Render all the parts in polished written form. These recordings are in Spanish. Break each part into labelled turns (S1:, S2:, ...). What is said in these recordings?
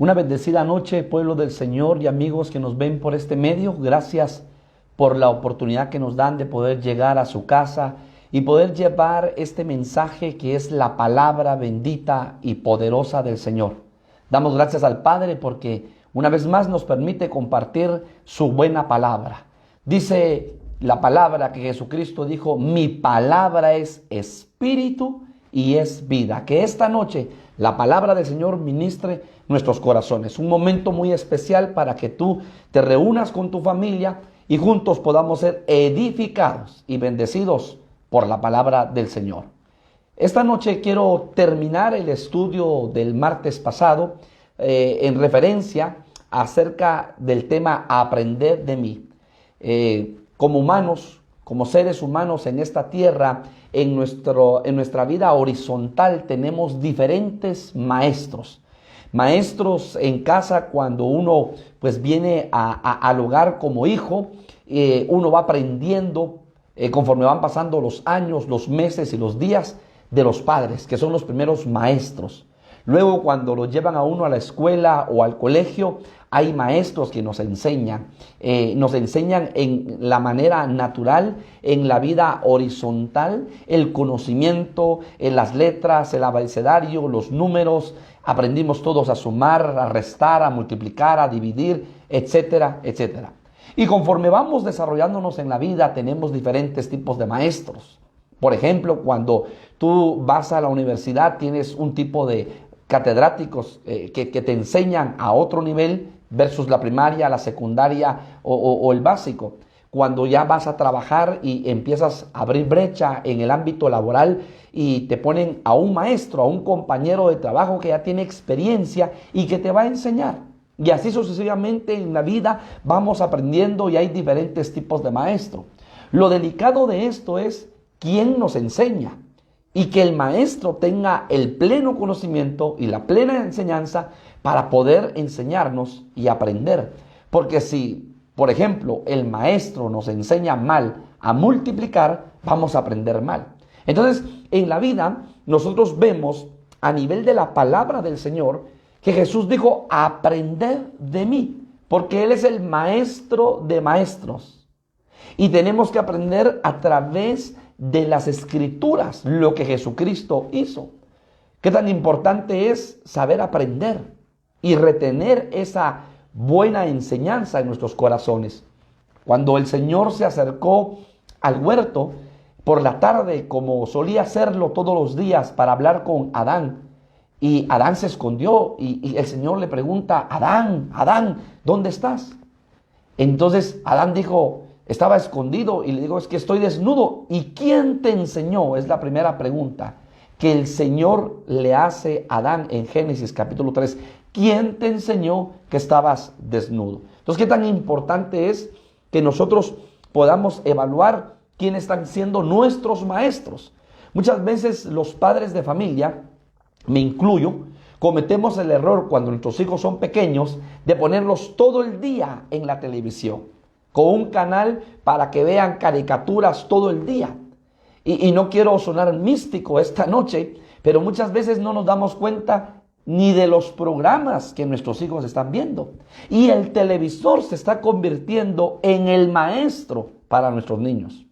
S1: Una bendecida noche, pueblo del Señor y amigos que nos ven por este medio. Gracias por la oportunidad que nos dan de poder llegar a su casa y poder llevar este mensaje que es la palabra bendita y poderosa del Señor. Damos gracias al Padre porque una vez más nos permite compartir su buena palabra. Dice la palabra que Jesucristo dijo: mi palabra es espíritu y es vida. Que esta noche la palabra del Señor ministre nuestros corazones. Un momento muy especial para que tú te reúnas con tu familia y juntos podamos ser edificados y bendecidos por la palabra del Señor. Esta noche quiero terminar el estudio del martes pasado en referencia acerca del tema aprender de mí. Como humanos, como seres humanos en esta tierra, en nuestra vida horizontal tenemos diferentes maestros. Maestros en casa, cuando uno pues viene al hogar como hijo, uno va aprendiendo conforme van pasando los años, los meses y los días de los padres, que son los primeros maestros. Luego, cuando lo llevan a uno a la escuela o al colegio, hay maestros que nos enseñan en la manera natural, en la vida horizontal, el conocimiento, en las letras, el abecedario, los números. Aprendimos todos a sumar, a restar, a multiplicar, a dividir, etcétera, etcétera. Y conforme vamos desarrollándonos en la vida, tenemos diferentes tipos de maestros. Por ejemplo, cuando tú vas a la universidad, tienes un tipo de catedráticos que te enseñan a otro nivel versus la primaria, la secundaria o el básico. Cuando ya vas a trabajar y empiezas a abrir brecha en el ámbito laboral y te ponen a un maestro, a un compañero de trabajo que ya tiene experiencia y que te va a enseñar. Y así sucesivamente en la vida vamos aprendiendo y hay diferentes tipos de maestro. Lo delicado de esto es quién nos enseña y que el maestro tenga el pleno conocimiento y la plena enseñanza para poder enseñarnos y aprender. Porque si, por ejemplo, el maestro nos enseña mal a multiplicar, vamos a aprender mal. Entonces, en la vida nosotros vemos a nivel de la palabra del Señor que Jesús dijo: aprender de mí, porque Él es el maestro de maestros. Y tenemos que aprender a través de las Escrituras lo que Jesucristo hizo. Qué tan importante es saber aprender y retener esa buena enseñanza en nuestros corazones. Cuando el Señor se acercó al huerto por la tarde, como solía hacerlo todos los días, para hablar con Adán, y Adán se escondió y el Señor le pregunta: Adán, Adán, ¿dónde estás? Entonces Adán dijo: estaba escondido, y le digo: es que estoy desnudo. ¿Y quién te enseñó? Es la primera pregunta que el Señor le hace a Adán en Génesis capítulo 3. ¿Quién te enseñó que estabas desnudo? Entonces, ¿qué tan importante es que nosotros podamos evaluar quiénes están siendo nuestros maestros? Muchas veces los padres de familia, me incluyo, cometemos el error cuando nuestros hijos son pequeños de ponerlos todo el día en la televisión, con un canal para que vean caricaturas todo el día. Y no quiero sonar místico esta noche, pero muchas veces no nos damos cuenta ni de los programas que nuestros hijos están viendo. Y el televisor se está convirtiendo en el maestro para nuestros niños.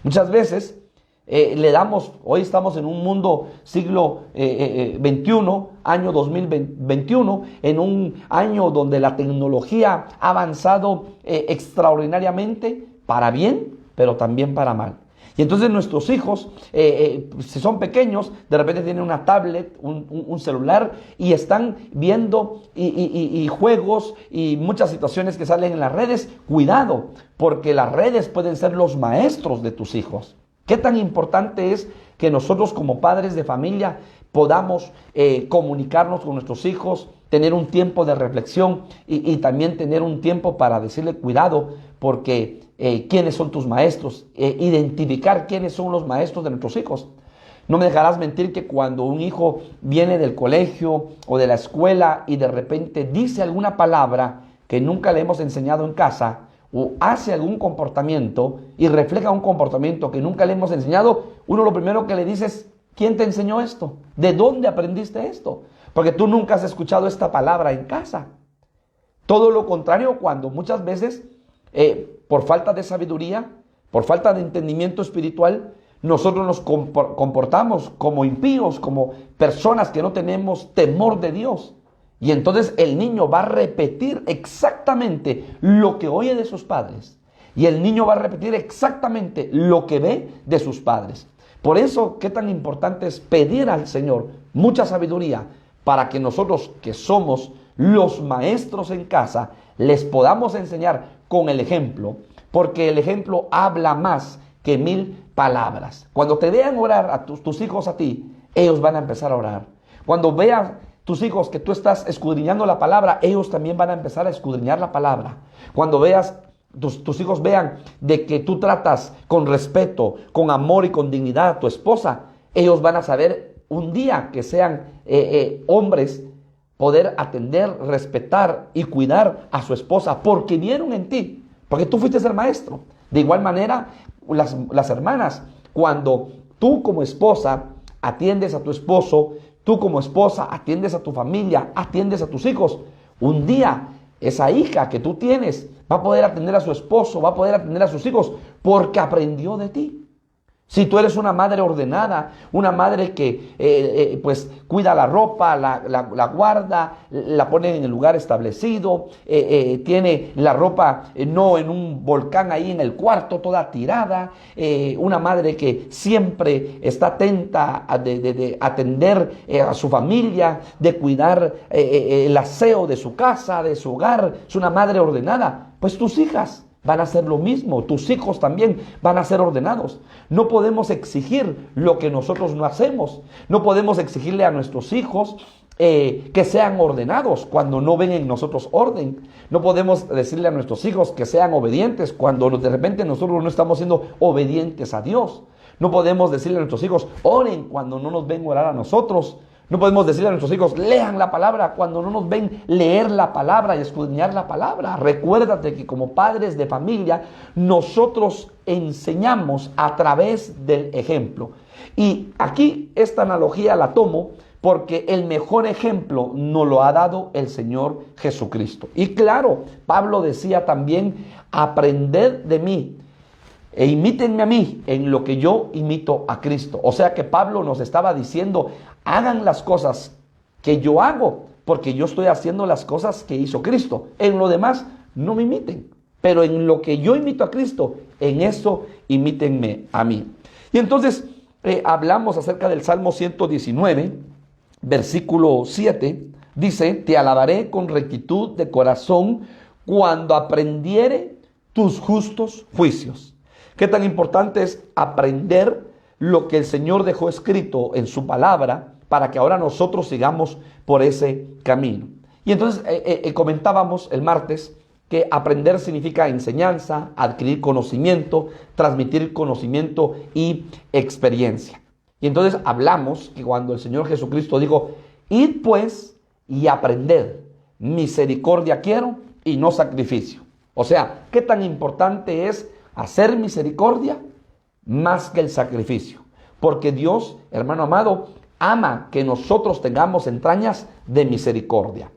S1: Muchas veces hoy estamos en un mundo siglo XXI, año 2021, en un año donde la tecnología ha avanzado extraordinariamente para bien, pero también para mal. Y entonces nuestros hijos, si son pequeños, de repente tienen una tablet, un celular, y están viendo y juegos y muchas situaciones que salen en las redes. Cuidado, porque las redes pueden ser los maestros de tus hijos. ¿Qué tan importante es que nosotros como padres de familia podamos comunicarnos con nuestros hijos, tener un tiempo de reflexión y también tener un tiempo para decirle: cuidado, porque quiénes son tus maestros, identificar quiénes son los maestros de nuestros hijos? No me dejarás mentir que cuando un hijo viene del colegio o de la escuela y de repente dice alguna palabra que nunca le hemos enseñado en casa, o hace algún comportamiento y refleja un comportamiento que nunca le hemos enseñado, uno lo primero que le dice es: ¿quién te enseñó esto? ¿De dónde aprendiste esto? porque tú nunca has escuchado esta palabra en casa. Todo lo contrario, cuando muchas veces, por falta de sabiduría, por falta de entendimiento espiritual, nosotros nos comportamos como impíos, como personas que no tenemos temor de Dios. Y entonces el niño va a repetir exactamente lo que oye de sus padres. Y el niño va a repetir exactamente lo que ve de sus padres. Por eso, qué tan importante es pedir al Señor mucha sabiduría para que nosotros, que somos los maestros en casa, les podamos enseñar con el ejemplo, porque el ejemplo habla más que 1000 palabras. Cuando te vean orar a tus hijos a ti, ellos van a empezar a orar. Cuando vean tus hijos que tú estás escudriñando la palabra, ellos también van a empezar a escudriñar la palabra. Cuando veas tus hijos vean de que tú tratas con respeto, con amor y con dignidad a tu esposa, ellos van a saber un día que sean hombres, poder atender, respetar y cuidar a su esposa, porque vieron en ti, porque tú fuiste el maestro. De igual manera, las hermanas, cuando tú como esposa atiendes a tu esposo, tú como esposa atiendes a tu familia, atiendes a tus hijos, un día esa hija que tú tienes va a poder atender a su esposo, va a poder atender a sus hijos, porque aprendió de ti. Si tú eres una madre ordenada, una madre que pues cuida la ropa, la guarda, la pone en el lugar establecido, tiene la ropa no en un volcán ahí en el cuarto toda tirada, una madre que siempre está atenta de atender a su familia, de cuidar el aseo de su casa, de su hogar, es una madre ordenada, pues tus hijas van a hacer lo mismo, tus hijos también van a ser ordenados. No podemos exigir lo que nosotros no hacemos. No podemos exigirle a nuestros hijos que sean ordenados cuando no ven en nosotros orden. No podemos decirle a nuestros hijos que sean obedientes cuando de repente nosotros no estamos siendo obedientes a Dios. No podemos decirle a nuestros hijos, oren cuando no nos ven orar a nosotros. No podemos decirle a nuestros hijos, lean la palabra cuando no nos ven leer la palabra y escudriñar la palabra. Recuérdate que como padres de familia, nosotros enseñamos a través del ejemplo. Y aquí esta analogía la tomo porque el mejor ejemplo nos lo ha dado el Señor Jesucristo. Y claro, Pablo decía también, aprended de mí e imítenme a mí en lo que yo imito a Cristo. O sea que Pablo nos estaba diciendo, hagan las cosas que yo hago, porque yo estoy haciendo las cosas que hizo Cristo. En lo demás, no me imiten. Pero en lo que yo imito a Cristo, en eso imítenme a mí. Y entonces hablamos acerca del Salmo 119, versículo 7. Dice, te alabaré con rectitud de corazón cuando aprendiere tus justos juicios. Qué tan importante es aprender lo que el Señor dejó escrito en su palabra para que ahora nosotros sigamos por ese camino. Y entonces comentábamos el martes que aprender significa enseñanza, adquirir conocimiento, transmitir conocimiento y experiencia. Y entonces hablamos que cuando el Señor Jesucristo dijo, id pues y aprended, misericordia quiero y no sacrificio. O sea, qué tan importante es hacer misericordia más que el sacrificio. Porque Dios, hermano amado, ama que nosotros tengamos entrañas de misericordia.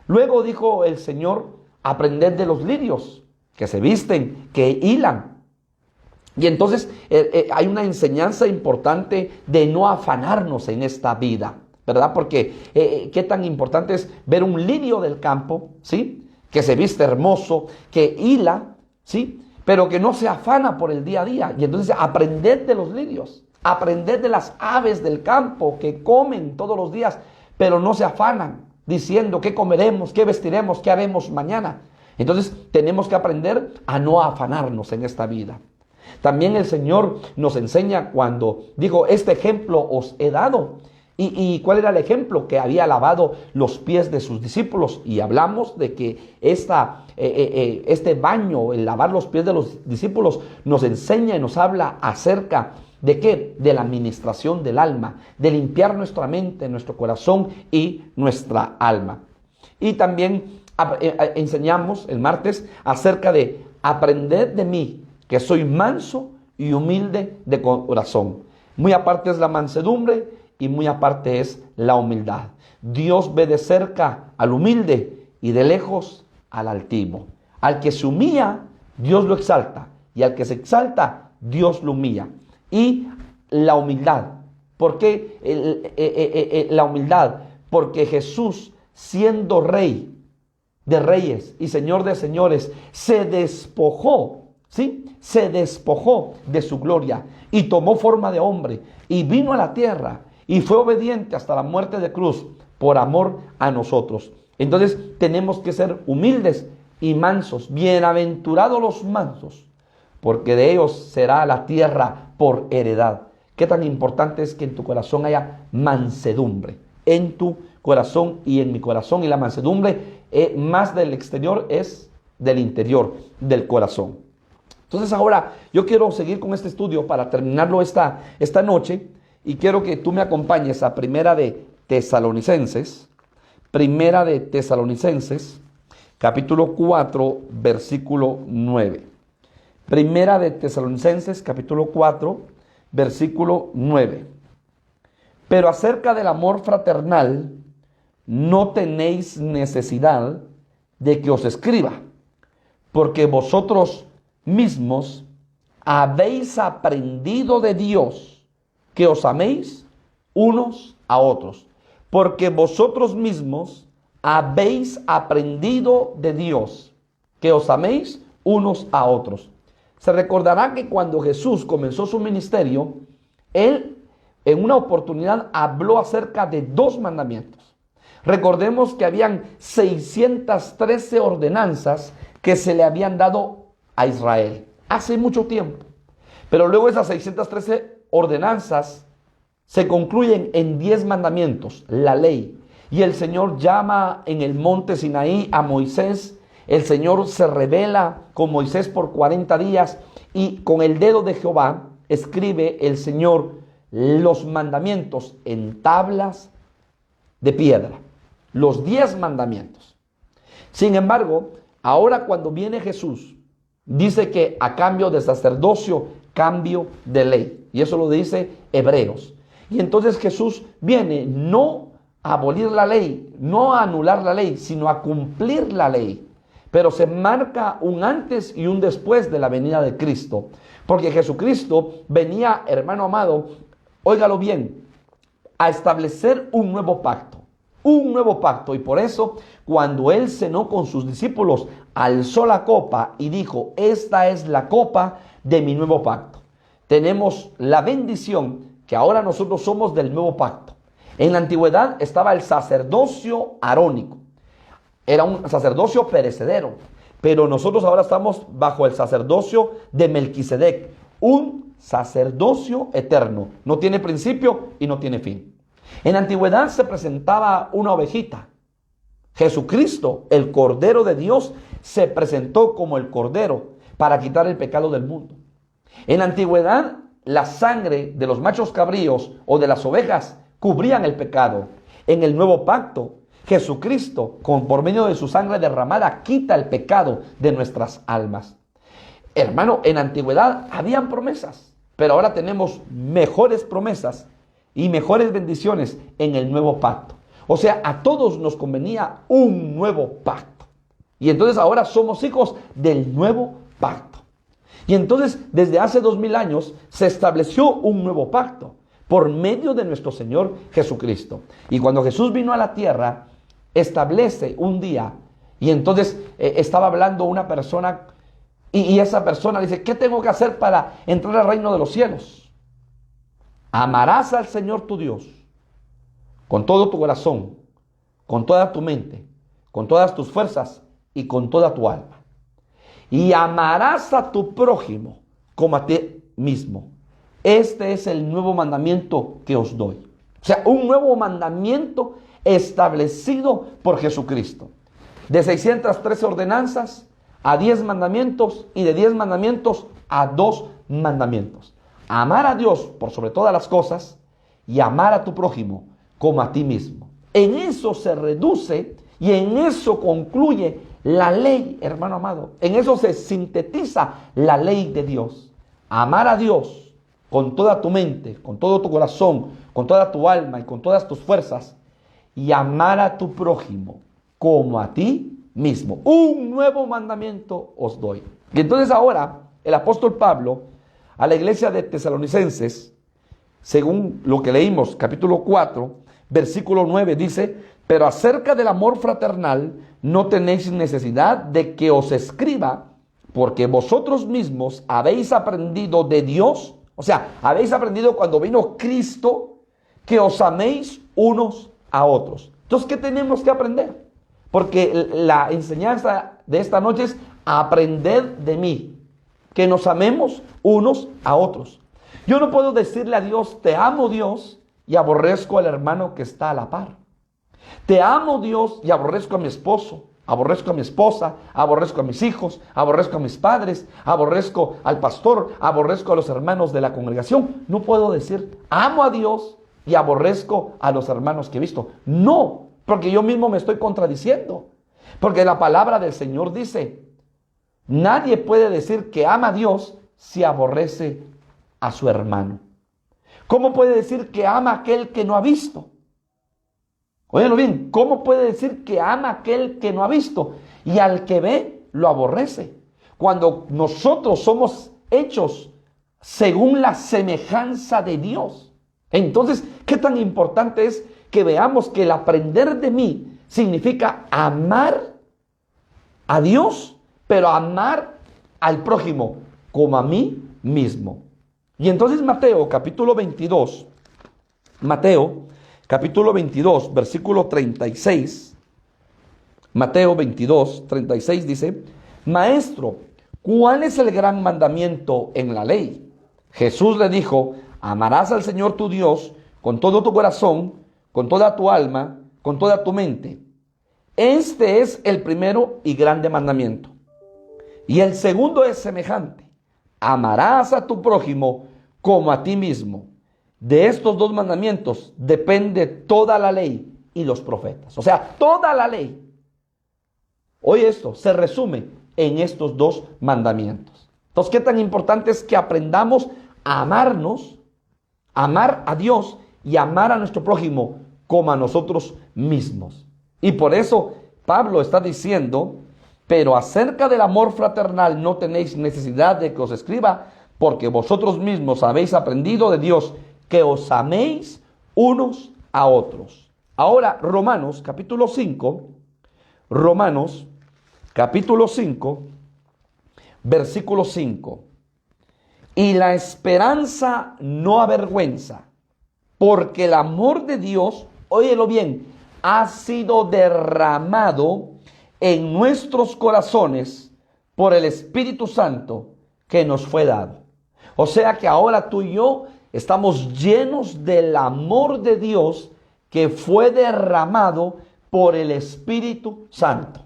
S1: Luego dijo el Señor, aprended de los lirios, que se visten, que hilan. Y entonces hay una enseñanza importante de no afanarnos en esta vida, ¿verdad? Porque qué tan importante es ver un lirio del campo, ¿sí? Que se viste hermoso, que hila, ¿sí? Pero que no se afana por el día a día. Y entonces aprended de los lirios, aprended de las aves del campo que comen todos los días, pero no se afanan diciendo qué comeremos, qué vestiremos, qué haremos mañana. Entonces tenemos que aprender a no afanarnos en esta vida. También el Señor nos enseña cuando dijo, este ejemplo os he dado. ¿Y cuál era el ejemplo? Que había lavado los pies de sus discípulos. Y hablamos de que este baño, el lavar los pies de los discípulos, nos enseña y nos habla acerca ¿de qué? De la administración del alma, de limpiar nuestra mente, nuestro corazón y nuestra alma. Y también enseñamos el martes acerca de aprender de mí, que soy manso y humilde de corazón. Muy aparte es la mansedumbre y muy aparte es la humildad. Dios ve de cerca al humilde y de lejos al altivo. Al que se humilla, Dios lo exalta, y al que se exalta, Dios lo humilla. Y la humildad. ¿Por qué la humildad? Porque Jesús, siendo rey de reyes y señor de señores, se despojó, ¿sí? Se despojó de su gloria y tomó forma de hombre y vino a la tierra y fue obediente hasta la muerte de cruz por amor a nosotros. Entonces tenemos que ser humildes y mansos. Bienaventurados los mansos, porque de ellos será la tierra por heredad. Qué tan importante es que en tu corazón haya mansedumbre. En tu corazón y en mi corazón. Y la mansedumbre, más del exterior, es del interior, del corazón. Entonces ahora yo quiero seguir con este estudio para terminarlo esta noche. Y quiero que tú me acompañes a Primera de Tesalonicenses. Primera de Tesalonicenses, capítulo 4, versículo 9. Primera de Tesalonicenses, capítulo 4, versículo 9. Pero acerca del amor fraternal, no tenéis necesidad de que os escriba, porque vosotros mismos habéis aprendido de Dios que os améis unos a otros. Porque vosotros mismos habéis aprendido de Dios que os améis unos a otros. Se recordará que cuando Jesús comenzó su ministerio, Él en una oportunidad habló acerca de 2 mandamientos. Recordemos que habían 613 ordenanzas que se le habían dado a Israel hace mucho tiempo. Pero luego esas 613 ordenanzas se concluyen en 10 mandamientos, la ley. Y el Señor llama en el monte Sinaí a Moisés. El Señor se revela con Moisés por 40 días y con el dedo de Jehová escribe el Señor los mandamientos en tablas de piedra. Los 10 mandamientos. Sin embargo, ahora cuando viene Jesús, dice que a cambio de sacerdocio, cambio de ley. Y eso lo dice Hebreos. Y entonces Jesús viene no a abolir la ley, no a anular la ley, sino a cumplir la ley. Pero se marca un antes y un después de la venida de Cristo. Porque Jesucristo venía, hermano amado, óigalo bien, a establecer un nuevo pacto. Un nuevo pacto. Y por eso, cuando Él cenó con sus discípulos, alzó la copa y dijo: esta es la copa de mi nuevo pacto. Tenemos la bendición que ahora nosotros somos del nuevo pacto. En la antigüedad estaba el sacerdocio arónico. Era un sacerdocio perecedero. Pero nosotros ahora estamos bajo el sacerdocio de Melquisedec. Un sacerdocio eterno. No tiene principio y no tiene fin. En la antigüedad se presentaba una ovejita. Jesucristo, el Cordero de Dios, se presentó como el Cordero para quitar el pecado del mundo. En la antigüedad, la sangre de los machos cabríos o de las ovejas cubrían el pecado. En el nuevo pacto, Jesucristo, por medio de su sangre derramada, quita el pecado de nuestras almas. Hermano, en la antigüedad habían promesas, pero ahora tenemos mejores promesas y mejores bendiciones en el nuevo pacto. O sea, a todos nos convenía un nuevo pacto. Y entonces ahora somos hijos del nuevo pacto. Y entonces, desde hace 2000 años, se estableció un nuevo pacto por medio de nuestro Señor Jesucristo. Y cuando Jesús vino a la tierra, establece un día. Y entonces estaba hablando una persona y esa persona dice: ¿qué tengo que hacer para entrar al reino de los cielos? Amarás al Señor tu Dios con todo tu corazón, con toda tu mente, con todas tus fuerzas y con toda tu alma. Y amarás a tu prójimo como a ti mismo. Este es el nuevo mandamiento que os doy. O sea, un nuevo mandamiento establecido por Jesucristo. De 613 ordenanzas a 10 mandamientos y de 10 mandamientos a 2 mandamientos. Amar a Dios por sobre todas las cosas y amar a tu prójimo como a ti mismo. En eso se reduce y en eso concluye la ley, hermano amado. En eso se sintetiza la ley de Dios. Amar a Dios con toda tu mente, con todo tu corazón, con toda tu alma y con todas tus fuerzas, y amar a tu prójimo como a ti mismo. Un nuevo mandamiento os doy. Y entonces ahora el apóstol Pablo a la iglesia de Tesalonicenses, según lo que leímos, capítulo 4, versículo 9, dice: pero acerca del amor fraternal no tenéis necesidad de que os escriba, porque vosotros mismos habéis aprendido de Dios, o sea, habéis aprendido cuando vino Cristo, que os améis unos a otros. Entonces, ¿qué tenemos que aprender? Porque la enseñanza de esta noche es aprender de mí, que nos amemos unos a otros. Yo no puedo decirle a Dios, te amo Dios, y aborrezco al hermano que está a la par. Te amo Dios y aborrezco a mi esposo, aborrezco a mi esposa, aborrezco a mis hijos, aborrezco a mis padres, aborrezco al pastor, aborrezco a los hermanos de la congregación. No puedo decir, amo a Dios y aborrezco a los hermanos que he visto. No, porque yo mismo me estoy contradiciendo. Porque la palabra del Señor dice, nadie puede decir que ama a Dios si aborrece a su hermano. ¿Cómo puede decir que ama a aquel que no ha visto? Óyelo bien, ¿cómo puede decir que ama a aquel que no ha visto? Y al que ve, lo aborrece. Cuando nosotros somos hechos según la semejanza de Dios. Entonces, ¿qué tan importante es que veamos que el aprender de mí significa amar a Dios, pero amar al prójimo como a mí mismo? Y entonces Mateo capítulo 22, versículo 36, Mateo 22, 36 dice: Maestro, ¿cuál es el gran mandamiento en la ley? Jesús le dijo: amarás al Señor tu Dios con todo tu corazón, con toda tu alma, con toda tu mente. Este es el primero y grande mandamiento. Y el segundo es semejante: amarás a tu prójimo como a ti mismo. De estos dos mandamientos depende toda la ley y los profetas. O sea, toda la ley. Hoy esto se resume en estos dos mandamientos. Entonces, ¿qué tan importante es que aprendamos a amarnos, amar a Dios y amar a nuestro prójimo como a nosotros mismos? Y por eso Pablo está diciendo: pero acerca del amor fraternal no tenéis necesidad de que os escriba, porque vosotros mismos habéis aprendido de Dios que os améis unos a otros. Ahora, Romanos capítulo 5, versículo 5. Y la esperanza no avergüenza, porque el amor de Dios, óyelo bien, ha sido derramado en nuestros corazones por el Espíritu Santo que nos fue dado. O sea que ahora tú y yo estamos llenos del amor de Dios que fue derramado por el Espíritu Santo.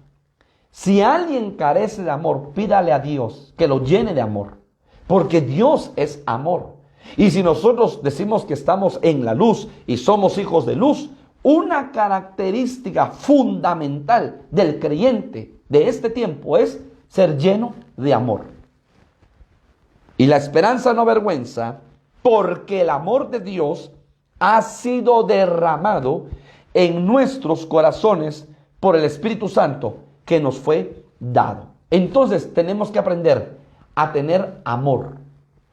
S1: Si alguien carece de amor, pídale a Dios que lo llene de amor, porque Dios es amor. Y si nosotros decimos que estamos en la luz y somos hijos de luz, una característica fundamental del creyente de este tiempo es ser lleno de amor. Y la esperanza no avergüenza, porque el amor de Dios ha sido derramado en nuestros corazones por el Espíritu Santo que nos fue dado. Entonces tenemos que aprender a tener amor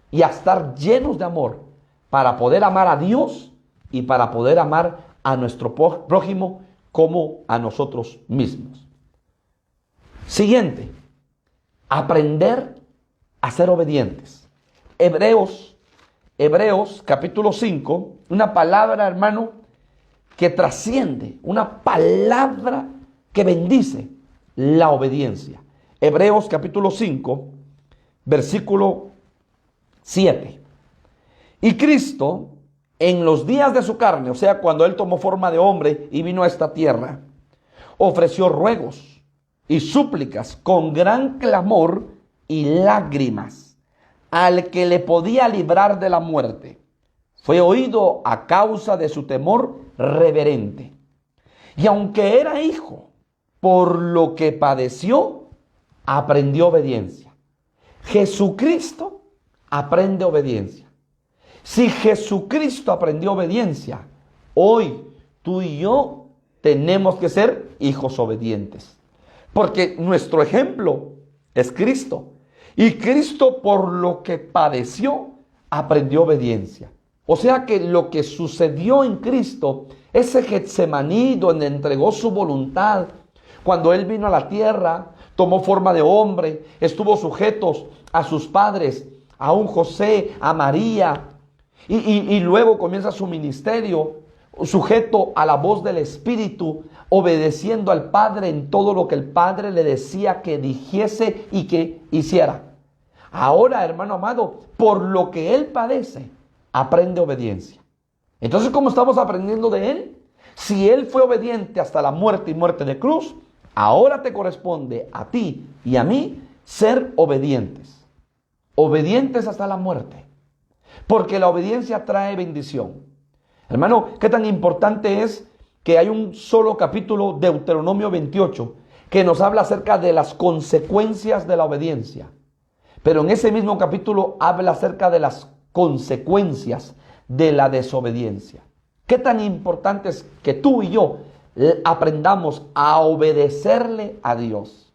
S1: y a estar llenos de amor para poder amar a Dios y para poder amar a nuestro prójimo como a nosotros mismos. Siguiente, aprender a ser obedientes. Hebreos capítulo 5, una palabra, hermano, que trasciende, una palabra que bendice la obediencia. Hebreos capítulo 5, versículo 7. Y Cristo, en los días de su carne, o sea, cuando Él tomó forma de hombre y vino a esta tierra, ofreció ruegos y súplicas con gran clamor y lágrimas al que le podía librar de la muerte. Fue oído a causa de su temor reverente. Y aunque era hijo, por lo que padeció, aprendió obediencia. Jesucristo aprende obediencia. Si Jesucristo aprendió obediencia, hoy tú y yo tenemos que ser hijos obedientes. Porque nuestro ejemplo es Cristo. Y Cristo, por lo que padeció, aprendió obediencia. O sea que lo que sucedió en Cristo, ese Getsemaní donde entregó su voluntad, cuando Él vino a la tierra, tomó forma de hombre, estuvo sujetos a sus padres, a un José, a María, y luego comienza su ministerio, sujeto a la voz del Espíritu, obedeciendo al Padre en todo lo que el Padre le decía que dijese y que hiciera. Ahora, hermano amado, por lo que Él padece, aprende obediencia. Entonces, ¿cómo estamos aprendiendo de Él? Si Él fue obediente hasta la muerte y muerte de cruz, ahora te corresponde a ti y a mí ser obedientes. Obedientes hasta la muerte. Porque la obediencia trae bendición. Hermano, ¿qué tan importante es que hay un solo capítulo, Deuteronomio 28, que nos habla acerca de las consecuencias de la obediencia? Pero en ese mismo capítulo habla acerca de las consecuencias de la desobediencia. ¿Qué tan importante es que tú y yo aprendamos a obedecerle a Dios?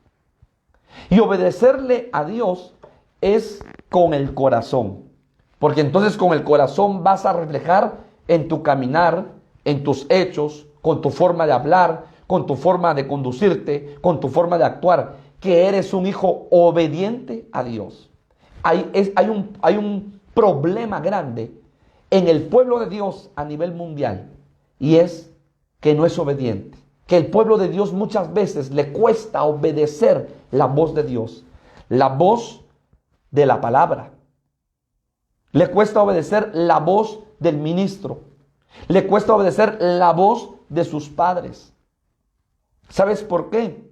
S1: Y obedecerle a Dios es con el corazón. Porque entonces con el corazón vas a reflejar en tu caminar, en tus hechos, con tu forma de hablar, con tu forma de conducirte, con tu forma de actuar, que eres un hijo obediente a Dios. Hay un problema grande en el pueblo de Dios a nivel mundial, y es que no es obediente. Que el pueblo de Dios muchas veces le cuesta obedecer la voz de Dios, la voz de la palabra. Le cuesta obedecer la voz del ministro. Le cuesta obedecer la voz de sus padres. ¿Sabes por qué?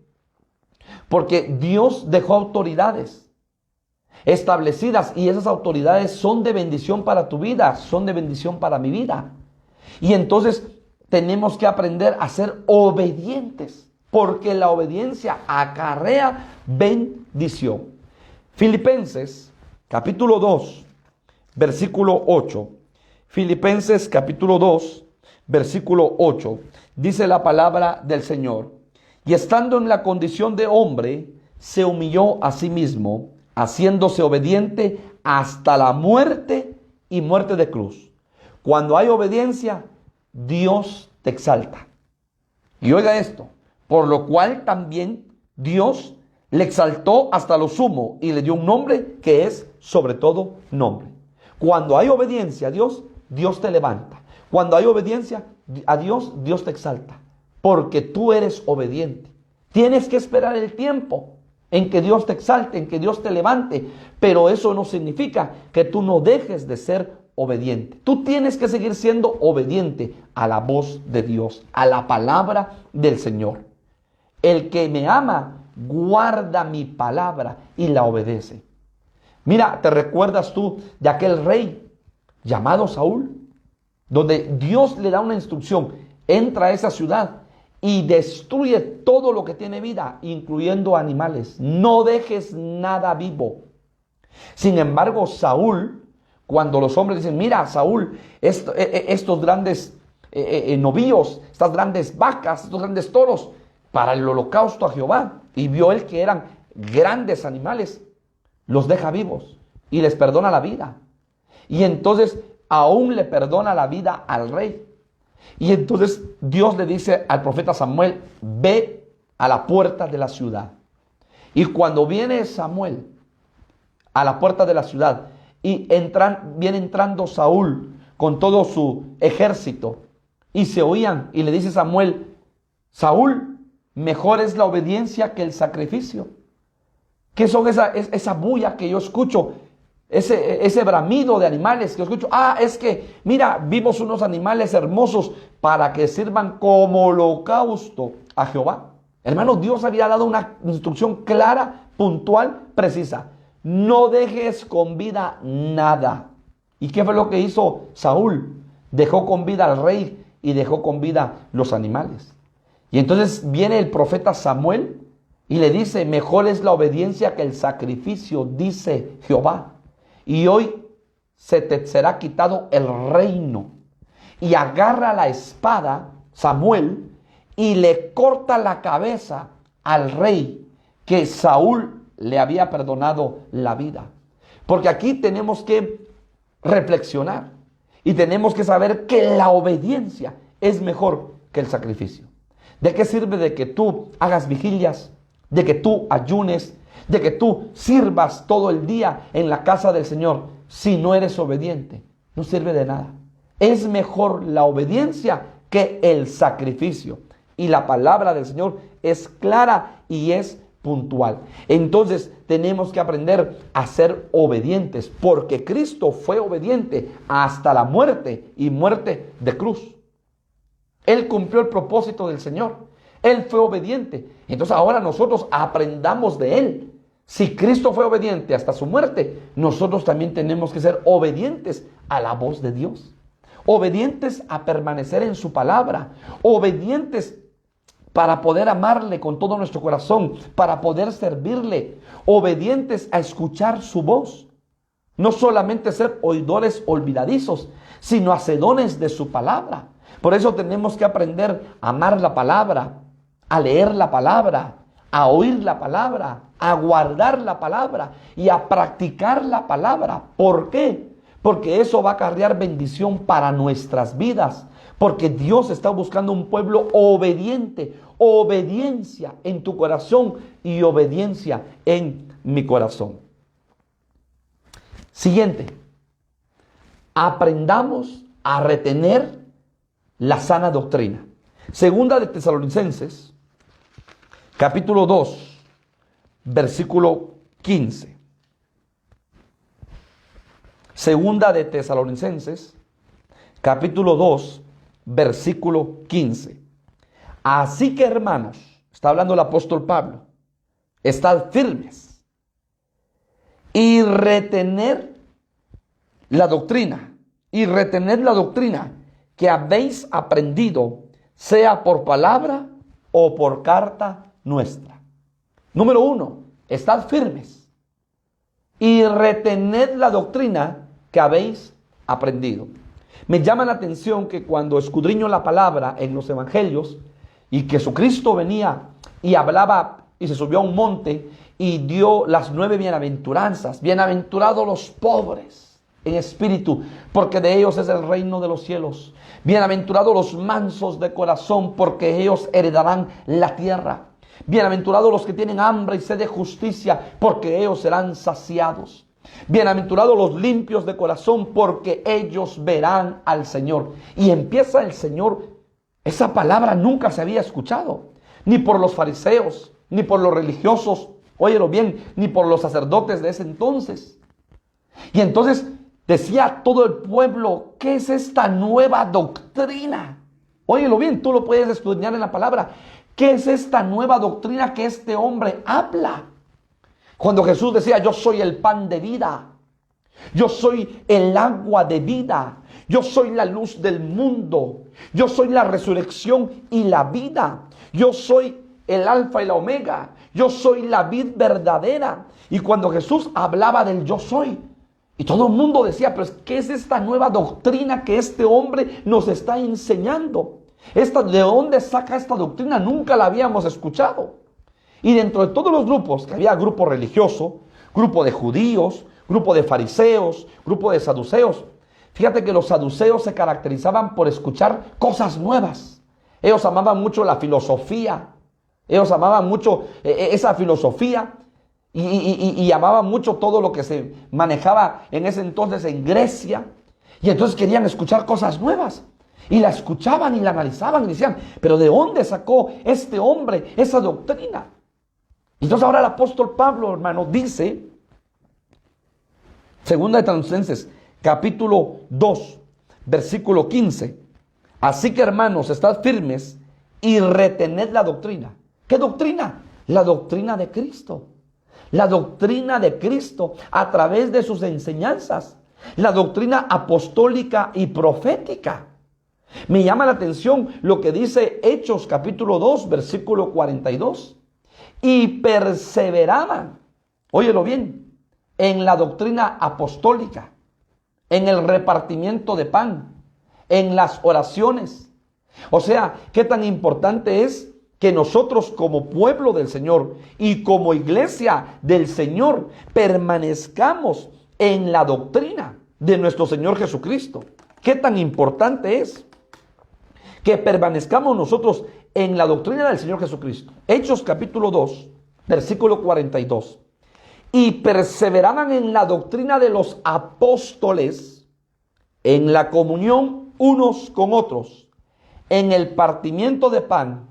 S1: Porque Dios dejó autoridades establecidas y esas autoridades son de bendición para tu vida, son de bendición para mi vida. Y entonces tenemos que aprender a ser obedientes, porque la obediencia acarrea bendición. Filipenses capítulo 2, versículo 8. Filipenses capítulo 2, versículo 8. Dice la palabra del Señor: y estando en la condición de hombre, se humilló a sí mismo, haciéndose obediente hasta la muerte y muerte de cruz. Cuando hay obediencia, Dios te exalta. Y oiga esto, por lo cual también Dios le exaltó hasta lo sumo y le dio un nombre que es sobre todo nombre. Cuando hay obediencia a Dios, Dios te levanta. Cuando hay obediencia a Dios, Dios te exalta. Porque tú eres obediente. Tienes que esperar el tiempo en que Dios te exalte, en que Dios te levante. Pero eso no significa que tú no dejes de ser obediente. Tú tienes que seguir siendo obediente a la voz de Dios, a la palabra del Señor. El que me ama, guarda mi palabra y la obedece. Mira, ¿te recuerdas tú de aquel rey llamado Saúl? Donde Dios le da una instrucción: entra a esa ciudad y destruye todo lo que tiene vida, incluyendo animales. No dejes nada vivo. Sin embargo, Saúl, cuando los hombres dicen: mira, Saúl, estos grandes novillos, estas grandes vacas, estos grandes toros, para el holocausto a Jehová, y vio él que eran grandes animales, los deja vivos y les perdona la vida. Y entonces aún le perdona la vida al rey. Y entonces Dios le dice al profeta Samuel: ve a la puerta de la ciudad. Y cuando viene Samuel a la puerta de la ciudad y viene entrando Saúl con todo su ejército, y se oían, y le dice Samuel: Saúl, mejor es la obediencia que el sacrificio. ¿Qué son esa bulla que yo escucho? Ese bramido de animales que yo escucho. Es que, mira, vimos unos animales hermosos para que sirvan como holocausto a Jehová. Hermano, Dios había dado una instrucción clara, puntual, precisa. No dejes con vida nada. ¿Y qué fue lo que hizo Saúl? Dejó con vida al rey y dejó con vida los animales. Y entonces viene el profeta Samuel y le dice: mejor es la obediencia que el sacrificio, dice Jehová. Y hoy se te será quitado el reino. Y agarra la espada, Samuel, y le corta la cabeza al rey que Saúl le había perdonado la vida. Porque aquí tenemos que reflexionar y tenemos que saber que la obediencia es mejor que el sacrificio. ¿De qué sirve de que tú hagas vigilias, de que tú ayunes, de que tú sirvas todo el día en la casa del Señor si no eres obediente? No sirve de nada. Es mejor la obediencia que el sacrificio. Y la palabra del Señor es clara y es puntual. Entonces tenemos que aprender a ser obedientes, porque Cristo fue obediente hasta la muerte y muerte de cruz. Él cumplió el propósito del Señor. Él fue obediente. Entonces ahora nosotros aprendamos de Él. Si Cristo fue obediente hasta su muerte, nosotros también tenemos que ser obedientes a la voz de Dios. Obedientes a permanecer en su palabra. Obedientes para poder amarle con todo nuestro corazón, para poder servirle. Obedientes a escuchar su voz. No solamente ser oidores olvidadizos, sino hacedores de su palabra. Por eso tenemos que aprender a amar la palabra, a leer la palabra, a oír la palabra, a guardar la palabra y a practicar la palabra. ¿Por qué? Porque eso va a acarrear bendición para nuestras vidas. Porque Dios está buscando un pueblo obediente. Obediencia en tu corazón y obediencia en mi corazón. Siguiente. Aprendamos a retener la sana doctrina. Segunda de Tesalonicenses, capítulo 2, versículo 15. Segunda de Tesalonicenses, capítulo 2, versículo 15. Así que, hermanos, está hablando el apóstol Pablo, estad firmes y retener la doctrina, que habéis aprendido, sea por palabra o por carta nuestra. Número 1, estad firmes y retened la doctrina que habéis aprendido. Me llama la atención que cuando escudriño la palabra en los evangelios y que Jesucristo venía y hablaba y se subió a un monte y dio las 9 bienaventuranzas. Bienaventurados los pobres en espíritu, porque de ellos es el reino de los cielos. Bienaventurados los mansos de corazón, porque ellos heredarán la tierra. Bienaventurados los que tienen hambre y sed de justicia, porque ellos serán saciados. Bienaventurados los limpios de corazón, porque ellos verán al Señor. Y empieza el Señor. Esa palabra nunca se había escuchado, ni por los fariseos, ni por los religiosos, óyelo bien, ni por los sacerdotes de ese entonces. Y entonces decía todo el pueblo, ¿qué es esta nueva doctrina? Óyelo bien, tú lo puedes estudiar en la palabra. ¿Qué es esta nueva doctrina que este hombre habla? Cuando Jesús decía, yo soy el pan de vida, yo soy el agua de vida, yo soy la luz del mundo, yo soy la resurrección y la vida, yo soy el alfa y la omega, yo soy la vid verdadera. Y cuando Jesús hablaba del yo soy, y todo el mundo decía, pero ¿qué es esta nueva doctrina que este hombre nos está enseñando? ¿De dónde saca esta doctrina? Nunca la habíamos escuchado. Y dentro de todos los grupos, que había grupo religioso, grupo de judíos, grupo de fariseos, grupo de saduceos. Fíjate que los saduceos se caracterizaban por escuchar cosas nuevas. Ellos amaban mucho la filosofía. Ellos amaban mucho esa filosofía y amaban mucho todo lo que se manejaba en ese entonces en Grecia. Y entonces querían escuchar cosas nuevas. Y la escuchaban y la analizaban y decían, pero ¿de dónde sacó este hombre esa doctrina? Entonces ahora el apóstol Pablo, hermano, dice, segunda de Tesalonicenses, capítulo 2, versículo 15. Así que, hermanos, estad firmes y retened la doctrina. ¿Qué doctrina? La doctrina de Cristo. La doctrina de Cristo a través de sus enseñanzas. La doctrina apostólica y profética. Me llama la atención lo que dice Hechos capítulo 2, versículo 42. Y perseveraban, óyelo bien, en la doctrina apostólica, en el repartimiento de pan, en las oraciones. O sea, qué tan importante es que nosotros como pueblo del Señor y como iglesia del Señor permanezcamos en la doctrina de nuestro Señor Jesucristo. Qué tan importante es que permanezcamos nosotros en la doctrina del Señor Jesucristo. Hechos capítulo 2, versículo 42. Y perseveraban en la doctrina de los apóstoles, en la comunión unos con otros, en el partimiento de pan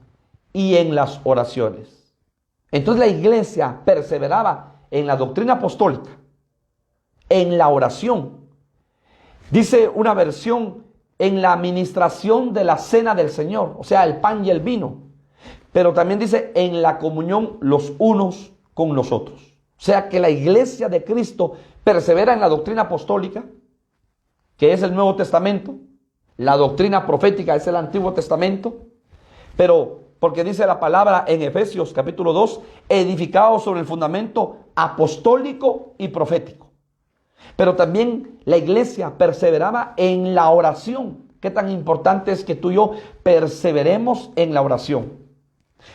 S1: y en las oraciones. Entonces la iglesia perseveraba en la doctrina apostólica, en la oración. Dice una versión, en la administración de la cena del Señor, o sea, el pan y el vino. Pero también dice, en la comunión los unos con los otros. O sea, que la iglesia de Cristo persevera en la doctrina apostólica, que es el Nuevo Testamento. La doctrina profética es el Antiguo Testamento. Pero, porque dice la palabra en Efesios capítulo 2, edificado sobre el fundamento apostólico y profético. Pero también la iglesia perseveraba en la oración. Qué tan importante es que tú y yo perseveremos en la oración.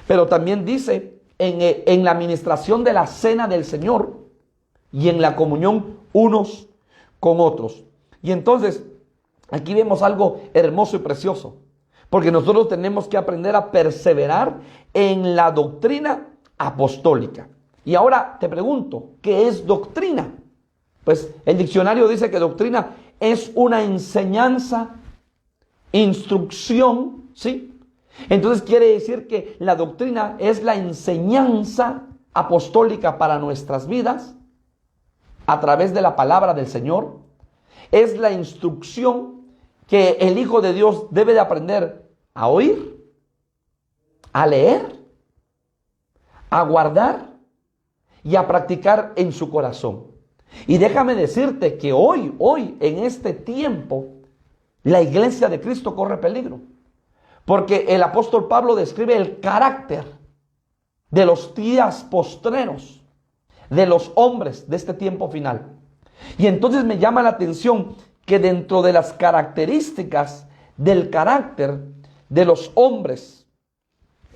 S1: Pero también dice en la administración de la cena del Señor y en la comunión unos con otros. Y entonces aquí vemos algo hermoso y precioso, porque nosotros tenemos que aprender a perseverar en la doctrina apostólica. Y ahora te pregunto, ¿qué es doctrina? Pues el diccionario dice que doctrina es una enseñanza, instrucción, ¿sí? Entonces quiere decir que la doctrina es la enseñanza apostólica para nuestras vidas a través de la palabra del Señor. Es la instrucción que el Hijo de Dios debe de aprender a oír, a leer, a guardar y a practicar en su corazón. Y déjame decirte que hoy, en este tiempo, la iglesia de Cristo corre peligro. Porque el apóstol Pablo describe el carácter de los días postreros, de los hombres de este tiempo final. Y entonces me llama la atención que dentro de las características del carácter de los hombres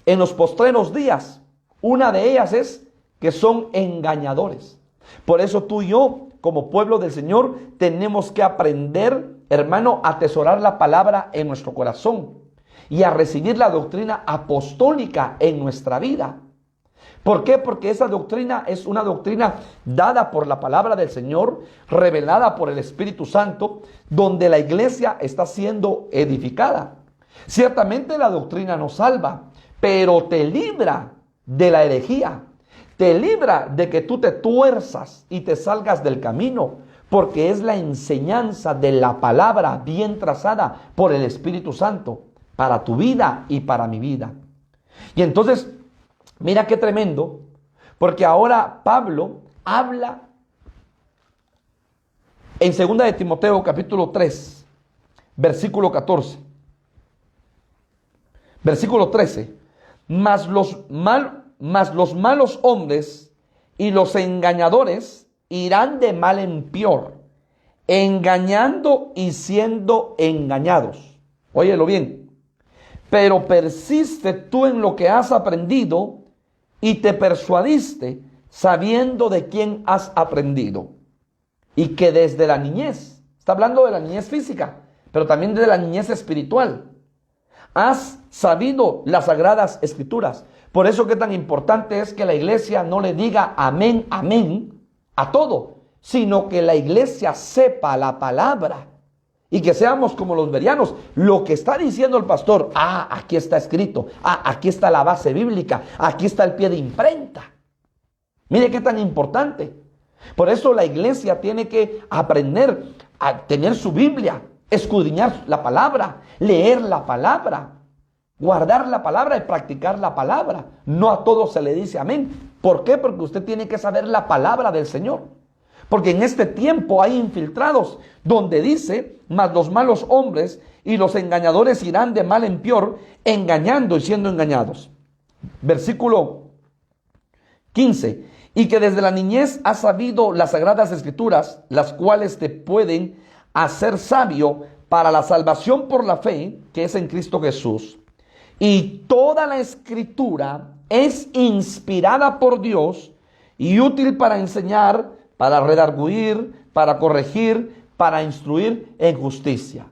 S1: en los postreros días, una de ellas es que son engañadores. Por eso tú y yo, como pueblo del Señor, tenemos que aprender, hermano, a atesorar la palabra en nuestro corazón y a recibir la doctrina apostólica en nuestra vida. ¿Por qué? Porque esa doctrina es una doctrina dada por la palabra del Señor, revelada por el Espíritu Santo, donde la iglesia está siendo edificada. Ciertamente la doctrina no salva, pero te libra de la herejía. Te libra de que tú te tuerzas y te salgas del camino, porque es la enseñanza de la palabra bien trazada por el Espíritu Santo para tu vida y para mi vida. Y entonces, mira qué tremendo, porque ahora Pablo habla en 2 de Timoteo capítulo 3, versículo 14. Versículo 13. Mas los malos hombres y los engañadores irán de mal en peor, engañando y siendo engañados. Óyelo bien. Pero persiste tú en lo que has aprendido y te persuadiste, sabiendo de quién has aprendido. Y que desde la niñez, está hablando de la niñez física, pero también de la niñez espiritual, has sabido las sagradas escrituras. Por eso que tan importante es que la iglesia no le diga amén, amén a todo, sino que la iglesia sepa la palabra y que seamos como los bereanos. Lo que está diciendo el pastor, aquí está escrito, aquí está la base bíblica, aquí está el pie de imprenta. Mire qué tan importante. Por eso la iglesia tiene que aprender a tener su Biblia, escudriñar la palabra, leer la palabra, guardar la palabra y practicar la palabra. No a todos se le dice amén. ¿Por qué? Porque usted tiene que saber la palabra del Señor. Porque en este tiempo hay infiltrados donde dice, mas los malos hombres y los engañadores irán de mal en peor, engañando y siendo engañados. Versículo 15. Y que desde la niñez has sabido las sagradas escrituras, las cuales te pueden a ser sabio para la salvación por la fe, que es en Cristo Jesús. Y toda la Escritura es inspirada por Dios y útil para enseñar, para redarguir, para corregir, para instruir en justicia.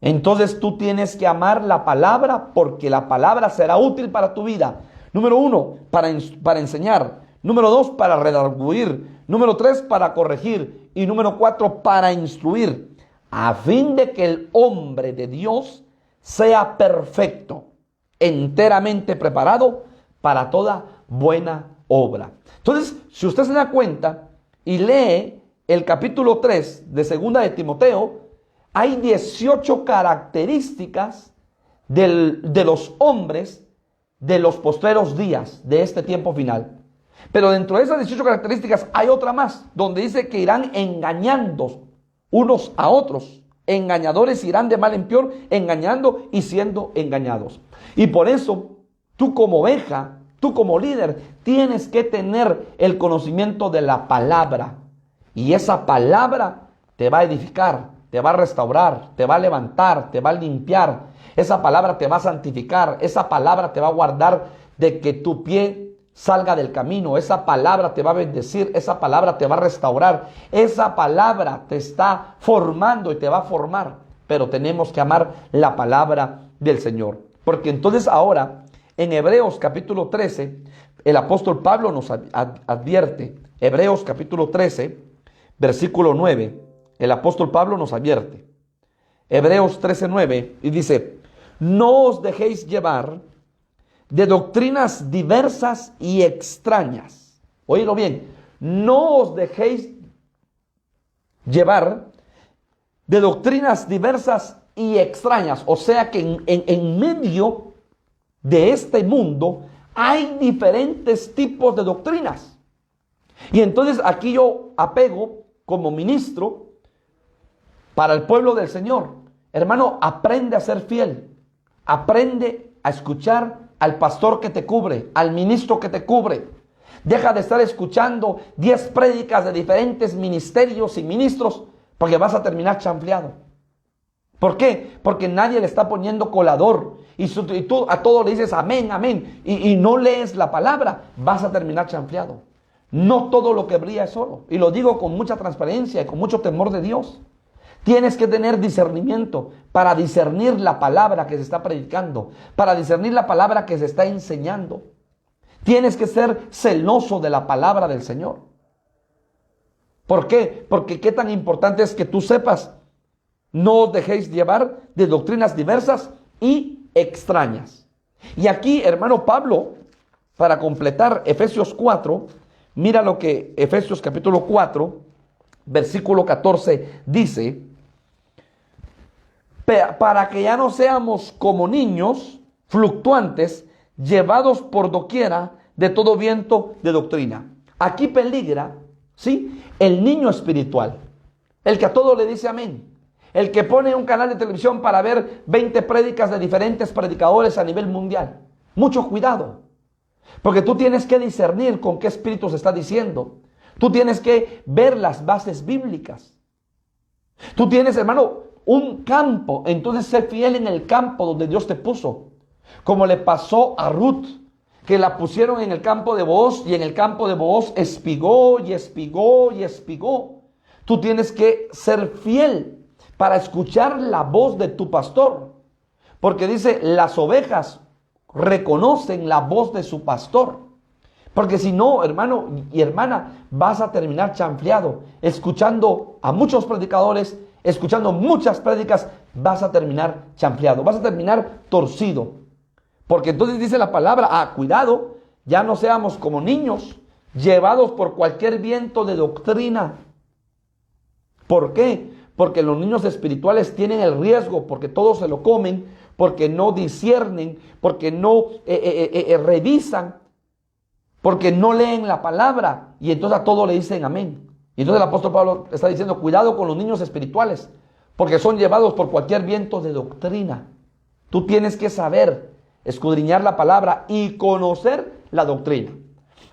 S1: Entonces tú tienes que amar la palabra, porque la palabra será útil para tu vida. Número 1, para enseñar. Número 2, para redarguir. Número 3, para corregir. Y número 4, para instruir, a fin de que el hombre de Dios sea perfecto, enteramente preparado para toda buena obra. Entonces, si usted se da cuenta y lee el capítulo 3 de Segunda de Timoteo, hay 18 características de los hombres de los postreros días de este tiempo final. Pero dentro de esas 18 características hay otra más, donde dice que irán engañando unos a otros. Engañadores irán de mal en peor, engañando y siendo engañados. Y por eso, tú como oveja, tú como líder, tienes que tener el conocimiento de la palabra. Y esa palabra te va a edificar, te va a restaurar, te va a levantar, te va a limpiar. Esa palabra te va a santificar, esa palabra te va a guardar de que tu pie salga del camino. Esa palabra te va a bendecir, esa palabra te va a restaurar. Esa palabra te está formando y te va a formar. Pero tenemos que amar la palabra del Señor. Porque entonces ahora, en Hebreos capítulo 13, el apóstol Pablo nos advierte. Hebreos capítulo 13, versículo 9. El apóstol Pablo nos advierte. Hebreos 13:9 y dice: no os dejéis llevar de doctrinas diversas y extrañas. Oídlo bien, no os dejéis llevar de doctrinas diversas y extrañas. O sea que en medio de este mundo hay diferentes tipos de doctrinas. Y entonces aquí yo apego como ministro para el pueblo del Señor. Hermano, aprende a ser fiel. Aprende a escuchar al pastor que te cubre, al ministro que te cubre. Deja de estar escuchando 10 prédicas de diferentes ministerios y ministros, porque vas a terminar chanfleado. ¿Por qué? Porque nadie le está poniendo colador. Y tú a todo le dices amén, amén. Y no lees la palabra, vas a terminar chanfleado. No todo lo que brilla es oro. Y lo digo con mucha transparencia y con mucho temor de Dios. Tienes que tener discernimiento para discernir la palabra que se está predicando, para discernir la palabra que se está enseñando. Tienes que ser celoso de la palabra del Señor. ¿Por qué? Porque qué tan importante es que tú sepas: no os dejéis llevar de doctrinas diversas y extrañas. Y aquí, hermano Pablo, para completar Efesios 4, mira lo que Efesios capítulo 4, versículo 14 dice: para que ya no seamos como niños fluctuantes, llevados por doquiera de todo viento de doctrina. Aquí peligra, ¿sí?, el niño espiritual, el que a todo le dice amén, el que pone un canal de televisión para ver 20 prédicas de diferentes predicadores a nivel mundial. Mucho cuidado, porque tú tienes que discernir con qué espíritu se está diciendo. Tú tienes que ver las bases bíblicas. Tú tienes, hermano, un campo, entonces sé fiel en el campo donde Dios te puso. Como le pasó a Ruth, que la pusieron en el campo de Booz, y en el campo de Booz espigó y espigó y espigó. Tú tienes que ser fiel para escuchar la voz de tu pastor. Porque dice, las ovejas reconocen la voz de su pastor. Porque si no, hermano y hermana, vas a terminar chanfleado, escuchando a muchos predicadores, escuchando muchas prédicas, vas a terminar chanfleado, vas a terminar torcido. Porque entonces dice la palabra, cuidado, ya no seamos como niños, llevados por cualquier viento de doctrina. ¿Por qué? Porque los niños espirituales tienen el riesgo, porque todos se lo comen, porque no disciernen, porque no revisan, porque no leen la palabra, y entonces a todo le dicen amén. Y entonces el apóstol Pablo está diciendo, cuidado con los niños espirituales, porque son llevados por cualquier viento de doctrina. Tú tienes que saber escudriñar la palabra y conocer la doctrina.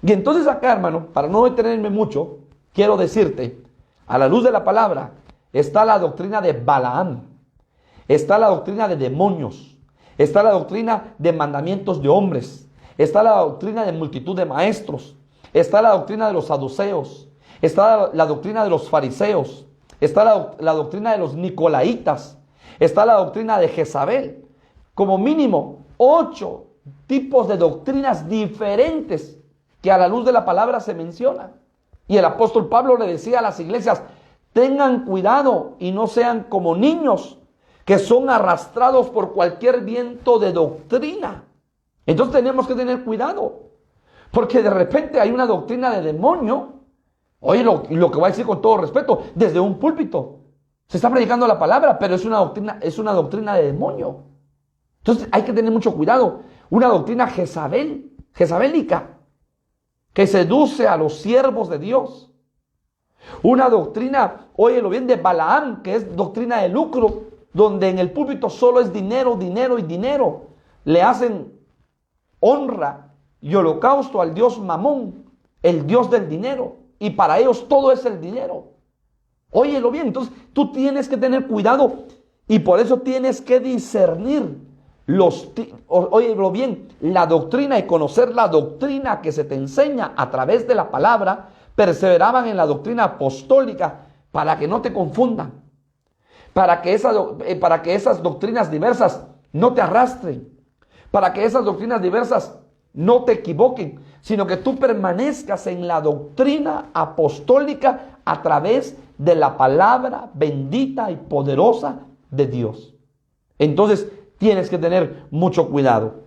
S1: Y entonces acá, hermano, para no detenerme mucho, quiero decirte, a la luz de la palabra, está la doctrina de Balaam, está la doctrina de demonios, está la doctrina de mandamientos de hombres, está la doctrina de multitud de maestros, está la doctrina de los saduceos, está la doctrina de los fariseos, está la doctrina de los nicolaitas, está la doctrina de Jezabel. Como mínimo 8 tipos de doctrinas diferentes que a la luz de la palabra se mencionan. Y el apóstol Pablo le decía a las iglesias: tengan cuidado y no sean como niños que son arrastrados por cualquier viento de doctrina. Entonces tenemos que tener cuidado, porque de repente hay una doctrina de demonio. Oye, lo que voy a decir con todo respeto, desde un púlpito se está predicando la palabra, pero es una doctrina de demonio. Entonces hay que tener mucho cuidado. Una doctrina jezabélica, que seduce a los siervos de Dios. Una doctrina, óyelo bien, de Balaam, que es doctrina de lucro, donde en el púlpito solo es dinero, dinero y dinero. Le hacen honra y holocausto al dios Mamón, el dios del dinero, y para ellos todo es el dinero. Óyelo bien, entonces tú tienes que tener cuidado y por eso tienes que discernir óyelo bien, la doctrina y conocer la doctrina que se te enseña a través de la palabra. Perseveraban en la doctrina apostólica para que no te confundan, para que esas doctrinas diversas no te arrastren, para que esas doctrinas diversas no te equivoquen, sino que tú permanezcas en la doctrina apostólica a través de la palabra bendita y poderosa de Dios. Entonces tienes que tener mucho cuidado.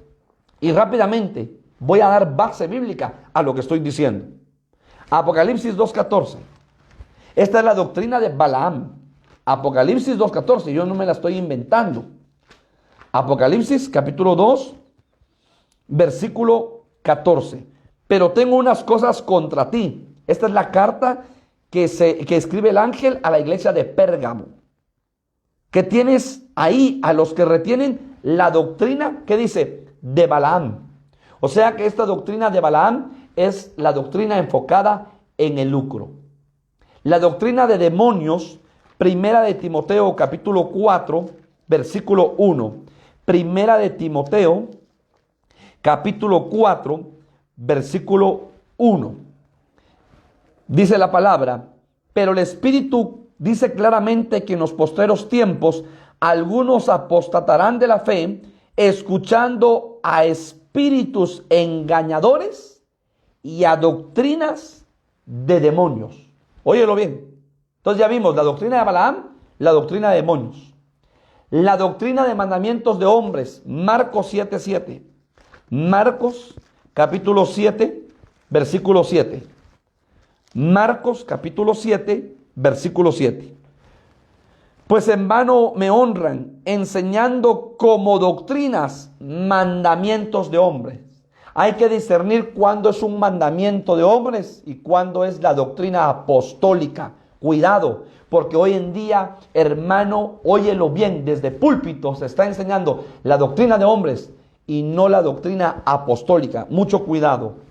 S1: Y rápidamente voy a dar base bíblica a lo que estoy diciendo. Apocalipsis 2:14. Esta es la doctrina de Balaam. Apocalipsis 2:14, yo no me la estoy inventando. Apocalipsis capítulo 2, versículo 14. Pero tengo unas cosas contra ti. Esta es la carta que escribe el ángel a la iglesia de Pérgamo. Que tienes ahí a los que retienen la doctrina, ¿qué dice? De Balaam. O sea que esta doctrina de Balaam es la doctrina enfocada en el lucro. La doctrina de demonios, primera de Timoteo capítulo 4, versículo 1. Primera de Timoteo capítulo 4, versículo 1. Dice la palabra: pero el Espíritu dice claramente que en los postreros tiempos algunos apostatarán de la fe, escuchando a espíritus engañadores y a doctrinas de demonios. Óyelo bien. Entonces ya vimos la doctrina de Balaam, la doctrina de demonios. La doctrina de mandamientos de hombres, Marcos 7:7. Marcos capítulo 7, versículo 7. Marcos capítulo 7, versículo 7. Pues en vano me honran, enseñando como doctrinas mandamientos de hombres. Hay que discernir cuándo es un mandamiento de hombres y cuándo es la doctrina apostólica. Cuidado, porque hoy en día, hermano, óyelo bien, desde púlpito se está enseñando la doctrina de hombres y no la doctrina apostólica. Mucho cuidado.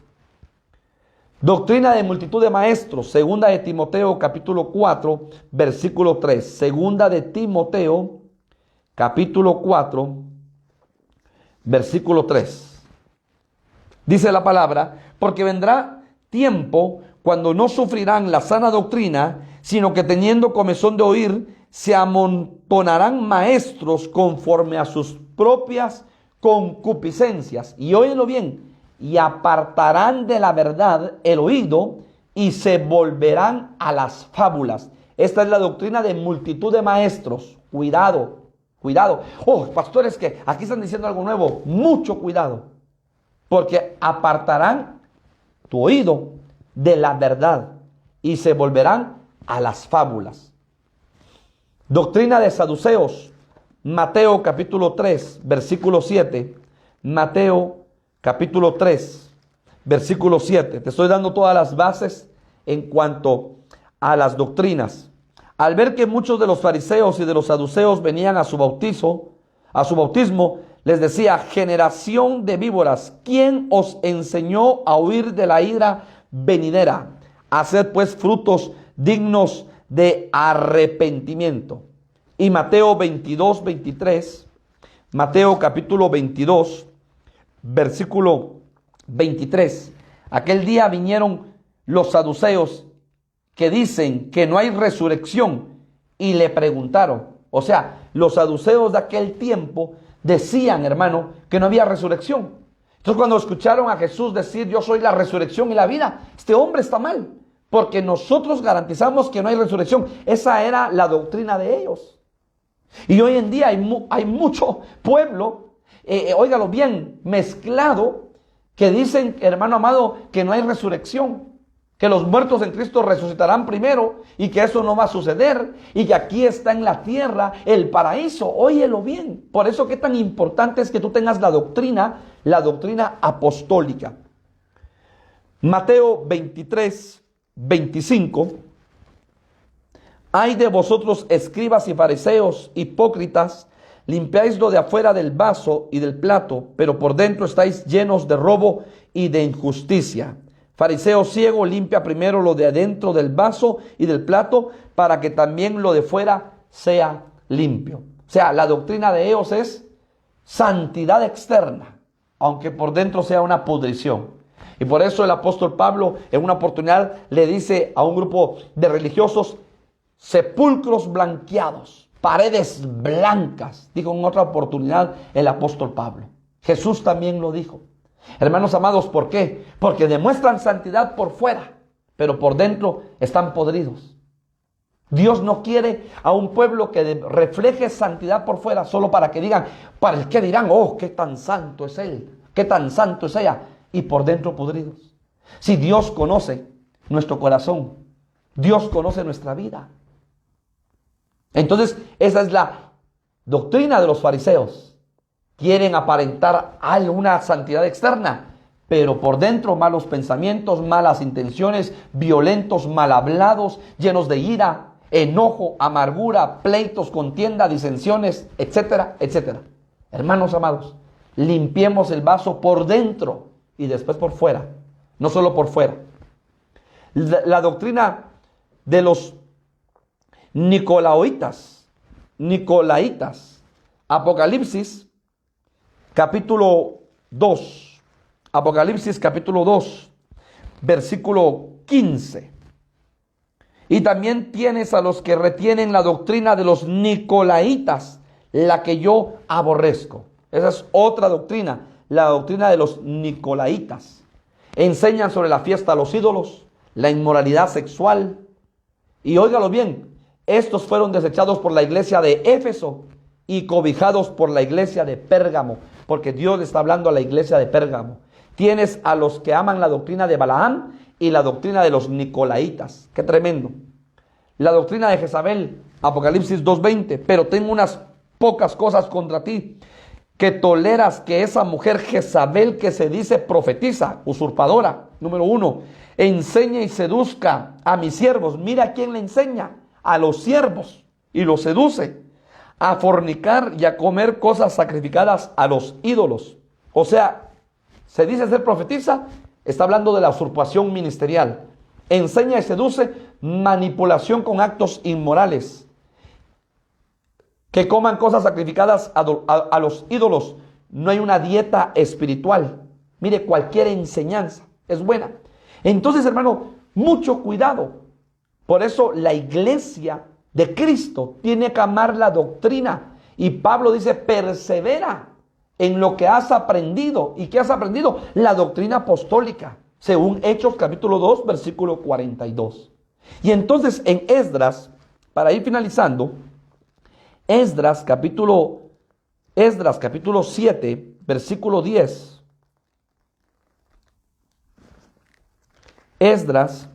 S1: Doctrina de multitud de maestros, segunda de Timoteo capítulo 4, versículo 3. Segunda de Timoteo capítulo 4, versículo 3. Dice la palabra: porque vendrá tiempo cuando no sufrirán la sana doctrina, sino que teniendo comezón de oír, se amontonarán maestros conforme a sus propias concupiscencias. Y óyelo bien. Y apartarán de la verdad el oído y se volverán a las fábulas. Esta es la doctrina de multitud de maestros. Cuidado, cuidado. Oh, pastores, que aquí están diciendo algo nuevo. Mucho cuidado. Porque apartarán tu oído de la verdad y se volverán a las fábulas. Doctrina de saduceos. Mateo capítulo 3, versículo 7. Mateo capítulo 3, versículo 7. Te estoy dando todas las bases en cuanto a las doctrinas. Al ver que muchos de los fariseos y de los saduceos venían a su bautismo, les decía: generación de víboras, ¿quién os enseñó a huir de la ira venidera? Haced pues frutos dignos de arrepentimiento. Y Mateo 22, 23, Mateo capítulo 22, versículo 23. Aquel día vinieron los saduceos que dicen que no hay resurrección y le preguntaron. O sea, los saduceos de aquel tiempo decían, hermano, que no había resurrección. Entonces cuando escucharon a Jesús decir yo soy la resurrección y la vida, este hombre está mal, porque nosotros garantizamos que no hay resurrección. Esa era la doctrina de ellos. Y hoy en día hay mucho pueblo, óigalo bien, mezclado, que dicen, hermano amado, que no hay resurrección, que los muertos en Cristo resucitarán primero y que eso no va a suceder y que aquí está en la tierra el paraíso. Óyelo bien. Por eso qué tan importante es que tú tengas la doctrina apostólica. Mateo 23, 25. Ay de vosotros, escribas y fariseos, hipócritas, limpiáis lo de afuera del vaso y del plato, pero por dentro estáis llenos de robo y de injusticia. Fariseo ciego, limpia primero lo de adentro del vaso y del plato, para que también lo de fuera sea limpio. O sea, la doctrina de ellos es santidad externa, aunque por dentro sea una pudrición. Y por eso el apóstol Pablo en una oportunidad le dice a un grupo de religiosos, sepulcros blanqueados, paredes blancas, dijo en otra oportunidad el apóstol Pablo. Jesús también lo dijo. Hermanos amados, ¿por qué? Porque demuestran santidad por fuera, pero por dentro están podridos. Dios no quiere a un pueblo que refleje santidad por fuera solo para que digan, para el que dirán, oh, qué tan santo es él, qué tan santo es ella, y por dentro podridos. Si Dios conoce nuestro corazón, Dios conoce nuestra vida. Entonces, esa es la doctrina de los fariseos. Quieren aparentar alguna santidad externa, pero por dentro malos pensamientos, malas intenciones, violentos, mal hablados, llenos de ira, enojo, amargura, pleitos, contienda, disensiones, etcétera, etcétera. Hermanos amados, limpiemos el vaso por dentro y después por fuera, no solo por fuera. La doctrina de los Nicolaitas, Apocalipsis capítulo 2, Apocalipsis capítulo 2, versículo 15. Y también tienes a los que retienen la doctrina de los Nicolaitas, la que yo aborrezco. Esa es otra doctrina, la doctrina de los Nicolaitas. Enseñan sobre la fiesta a los ídolos, la inmoralidad sexual. Y óigalo bien, estos fueron desechados por la iglesia de Éfeso y cobijados por la iglesia de Pérgamo, porque Dios le está hablando a la iglesia de Pérgamo. Tienes a los que aman la doctrina de Balaam y la doctrina de los Nicolaitas. Qué tremendo. La doctrina de Jezabel, Apocalipsis 2:20. Pero tengo unas pocas cosas contra ti, que toleras que esa mujer Jezabel, que se dice profetiza, usurpadora, número 1, enseña y seduzca a mis siervos. Mira a quién le enseña, a los siervos, y los seduce a fornicar y a comer cosas sacrificadas a los ídolos. O sea, se dice ser profetiza, está hablando de la usurpación ministerial. Enseña y seduce manipulación con actos inmorales. Que coman cosas sacrificadas a los ídolos. No hay una dieta espiritual. Mire, cualquier enseñanza es buena. Entonces, hermano, mucho cuidado. Por eso la iglesia de Cristo tiene que amar la doctrina. Y Pablo dice, persevera en lo que has aprendido. ¿Y qué has aprendido? La doctrina apostólica, según Hechos capítulo 2, versículo 42. Y entonces en Esdras, para ir finalizando, Esdras capítulo 7, versículo 10. Esdras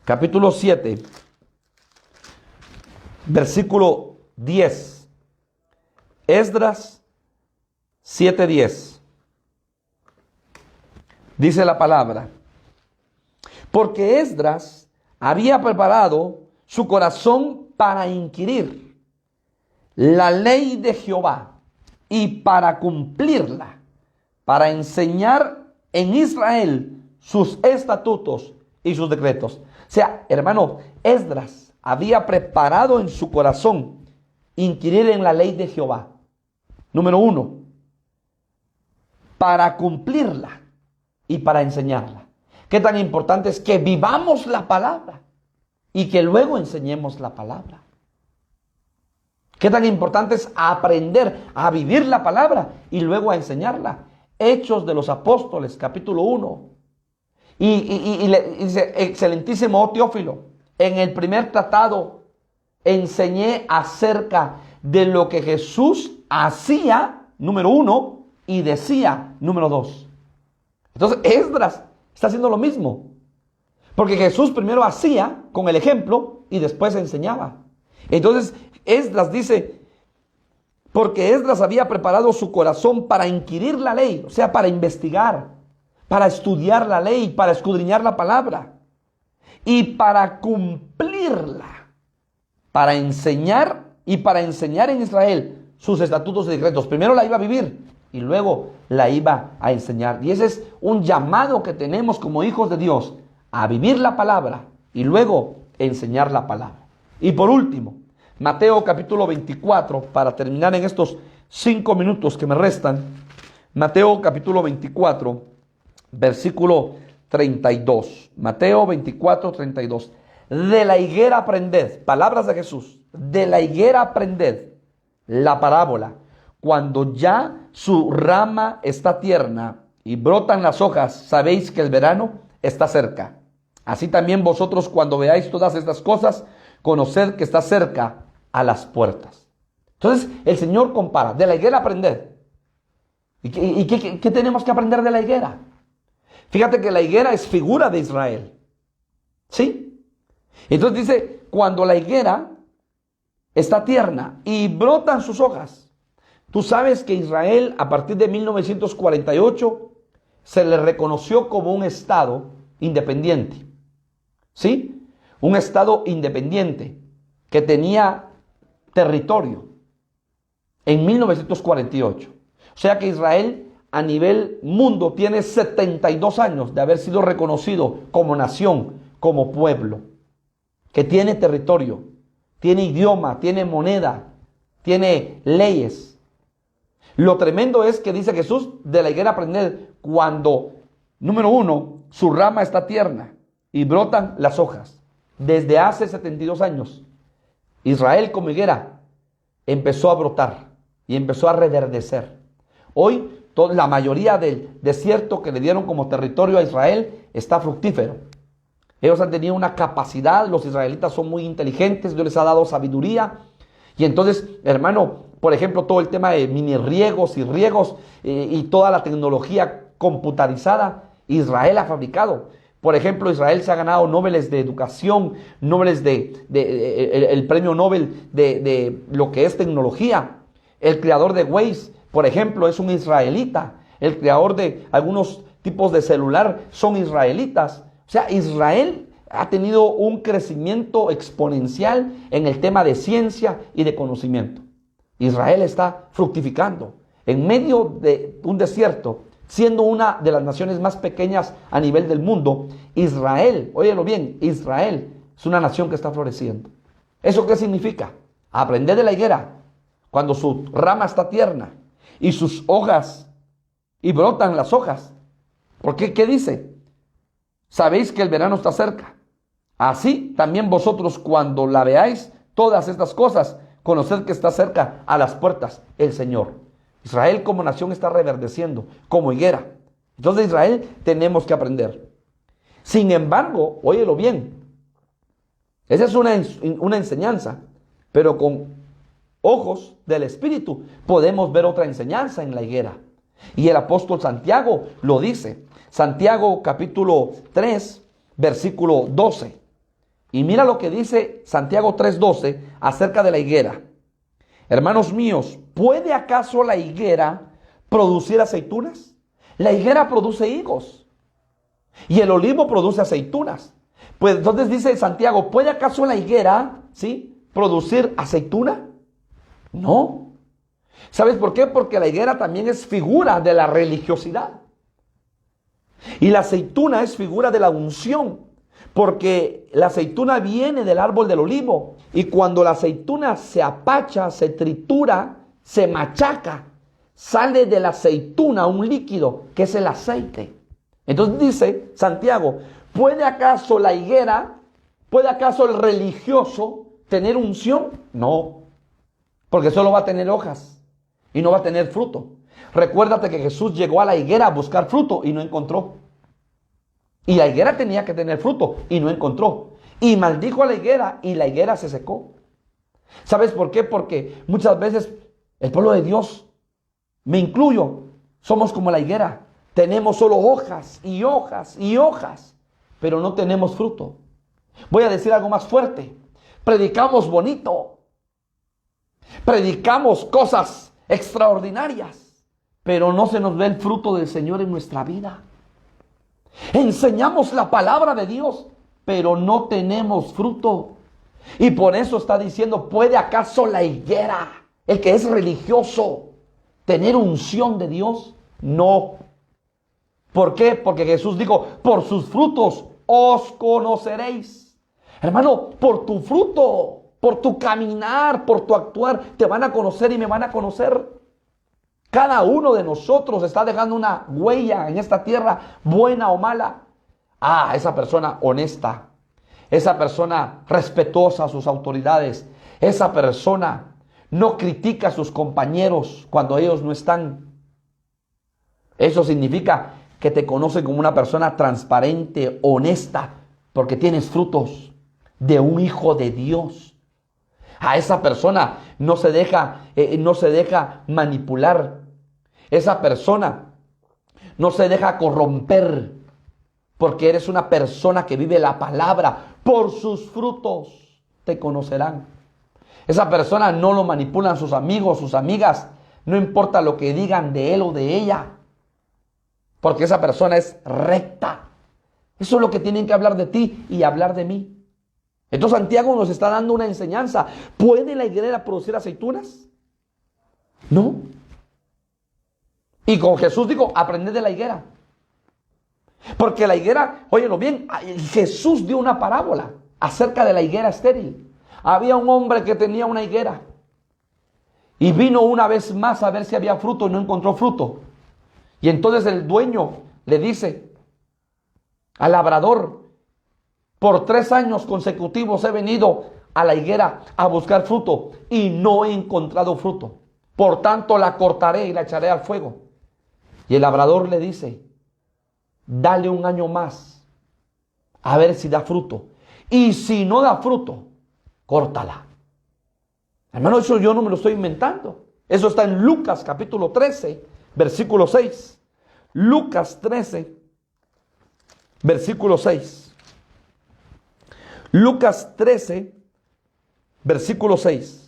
S1: capítulo 7, versículo 10. Esdras 7:10. Dice la palabra: porque Esdras había preparado su corazón para inquirir la ley de Jehová y para cumplirla, para enseñar en Israel sus estatutos y sus decretos. sea, hermano, Esdras había preparado en su corazón inquirir en la ley de Jehová. Número 1, para cumplirla y para enseñarla. Qué tan importante es que vivamos la palabra y que luego enseñemos la palabra. Qué tan importante es aprender a vivir la palabra y luego a enseñarla. Hechos de los Apóstoles, capítulo 1. Y le dice, excelentísimo Teófilo, en el primer tratado enseñé acerca de lo que Jesús hacía, número 1, y decía, número 2. Entonces Esdras está haciendo lo mismo. Porque Jesús primero hacía con el ejemplo y después enseñaba. Entonces Esdras dice, porque Esdras había preparado su corazón para inquirir la ley, o sea, para investigar, para estudiar la ley, para escudriñar la palabra y para cumplirla, para enseñar y para enseñar en Israel sus estatutos y decretos. Primero la iba a vivir y luego la iba a enseñar. Y ese es un llamado que tenemos como hijos de Dios, a vivir la palabra y luego enseñar la palabra. Y por último, Mateo capítulo 24, para terminar en estos 5 minutos que me restan. Mateo capítulo 24, versículo 32. Mateo 24, 32. De la higuera aprended, palabras de Jesús, de la higuera aprended la parábola. Cuando ya su rama está tierna y brotan las hojas, sabéis que el verano está cerca. Así también vosotros, cuando veáis todas estas cosas, conoced que está cerca a las puertas. Entonces el Señor compara, de la higuera aprended. ¿Y qué tenemos que aprender de la higuera? Fíjate que la higuera es figura de Israel. ¿Sí? Entonces dice, cuando la higuera está tierna y brotan sus hojas. Tú sabes que Israel a partir de 1948 se le reconoció como un estado independiente. ¿Sí? Un estado independiente que tenía territorio en 1948. O sea que Israel a nivel mundo tiene 72 años de haber sido reconocido como nación, como pueblo, que tiene territorio, tiene idioma, tiene moneda, tiene leyes. Lo tremendo es que dice Jesús, de la higuera aprended cuando, número 1, su rama está tierna y brotan las hojas. Desde hace 72 años, Israel como higuera empezó a brotar y empezó a reverdecer. Hoy la mayoría del desierto que le dieron como territorio a Israel está fructífero. Ellos han tenido una capacidad, los israelitas son muy inteligentes, Dios les ha dado sabiduría. Y entonces, hermano, por ejemplo, todo el tema de mini riegos y riegos y toda la tecnología computarizada, Israel ha fabricado. Por ejemplo, Israel se ha ganado Nobeles de educación, Nobeles el premio Nobel de lo que es tecnología. El creador de Waze, por ejemplo, es un israelita. El creador de algunos tipos de celular son israelitas. O sea, Israel ha tenido un crecimiento exponencial en el tema de ciencia y de conocimiento. Israel está fructificando en medio de un desierto, siendo una de las naciones más pequeñas a nivel del mundo. Israel, óyelo bien, Israel es una nación que está floreciendo. ¿Eso qué significa? Aprender de la higuera cuando su rama está tierna y sus hojas, y brotan las hojas. ¿Por qué? ¿Qué dice? Sabéis que el verano está cerca. Así también vosotros, cuando la veáis todas estas cosas, conoced que está cerca a las puertas el Señor. Israel como nación está reverdeciendo, como higuera. Entonces de Israel tenemos que aprender. Sin embargo, óyelo bien, esa es una enseñanza, pero con ojos del Espíritu podemos ver otra enseñanza en la higuera. Y el apóstol Santiago lo dice. Santiago capítulo 3, versículo 12. Y mira lo que dice Santiago 3:12 acerca de la higuera. Hermanos míos, ¿puede acaso la higuera producir aceitunas? La higuera produce higos y el olivo produce aceitunas. Pues entonces dice Santiago, ¿puede acaso la higuera, producir aceituna? No. ¿Sabes por qué? Porque la higuera también es figura de la religiosidad. Y la aceituna es figura de la unción. Porque la aceituna viene del árbol del olivo. Y cuando la aceituna se apacha, se tritura, se machaca, sale de la aceituna un líquido que es el aceite. Entonces dice Santiago, ¿puede acaso la higuera, puede acaso el religioso tener unción? No, porque solo va a tener hojas y no va a tener fruto. Recuérdate que Jesús llegó a la higuera a buscar fruto y no encontró. Y la higuera tenía que tener fruto y no encontró. Y maldijo a la higuera y la higuera se secó. ¿Sabes por qué? Porque muchas veces el pueblo de Dios, me incluyo, somos como la higuera. Tenemos solo hojas y hojas y hojas, pero no tenemos fruto. Voy a decir algo más fuerte. Predicamos bonito. Predicamos cosas extraordinarias, pero no se nos ve el fruto del Señor en nuestra vida. Enseñamos la palabra de Dios, pero no tenemos fruto. Y por eso está diciendo, ¿puede acaso la higuera, el que es religioso, tener unción de Dios? No. ¿Por qué? Porque Jesús dijo, por sus frutos os conoceréis. Hermano, por tu fruto, por tu caminar, por tu actuar, te van a conocer y me van a conocer. Cada uno de nosotros está dejando una huella en esta tierra, buena o mala. Esa persona honesta, esa persona respetuosa a sus autoridades, esa persona no critica a sus compañeros cuando ellos no están. Eso significa que te conocen como una persona transparente, honesta, porque tienes frutos de un hijo de Dios. A esa persona no se deja manipular. Esa persona no se deja corromper, porque eres una persona que vive la palabra. Por sus frutos te conocerán. Esa persona no lo manipulan sus amigos, sus amigas, no importa lo que digan de él o de ella, porque esa persona es recta. Eso es lo que tienen que hablar de ti y hablar de mí. Entonces Santiago nos está dando una enseñanza. ¿Puede la higuera producir aceitunas? No. Y con Jesús dijo, aprended de la higuera. Porque la higuera, óyelo bien, Jesús dio una parábola acerca de la higuera estéril. Había un hombre que tenía una higuera y vino una vez más a ver si había fruto y no encontró fruto. Y entonces el dueño le dice al labrador, por 3 años consecutivos he venido a la higuera a buscar fruto y no he encontrado fruto. Por tanto la cortaré y la echaré al fuego. Y el labrador le dice, dale 1 año más a ver si da fruto. Y si no da fruto, córtala. Hermano, eso yo no me lo estoy inventando. Eso está en Lucas capítulo 13, versículo 6. Lucas 13, versículo 6. Lucas 13, versículo 6.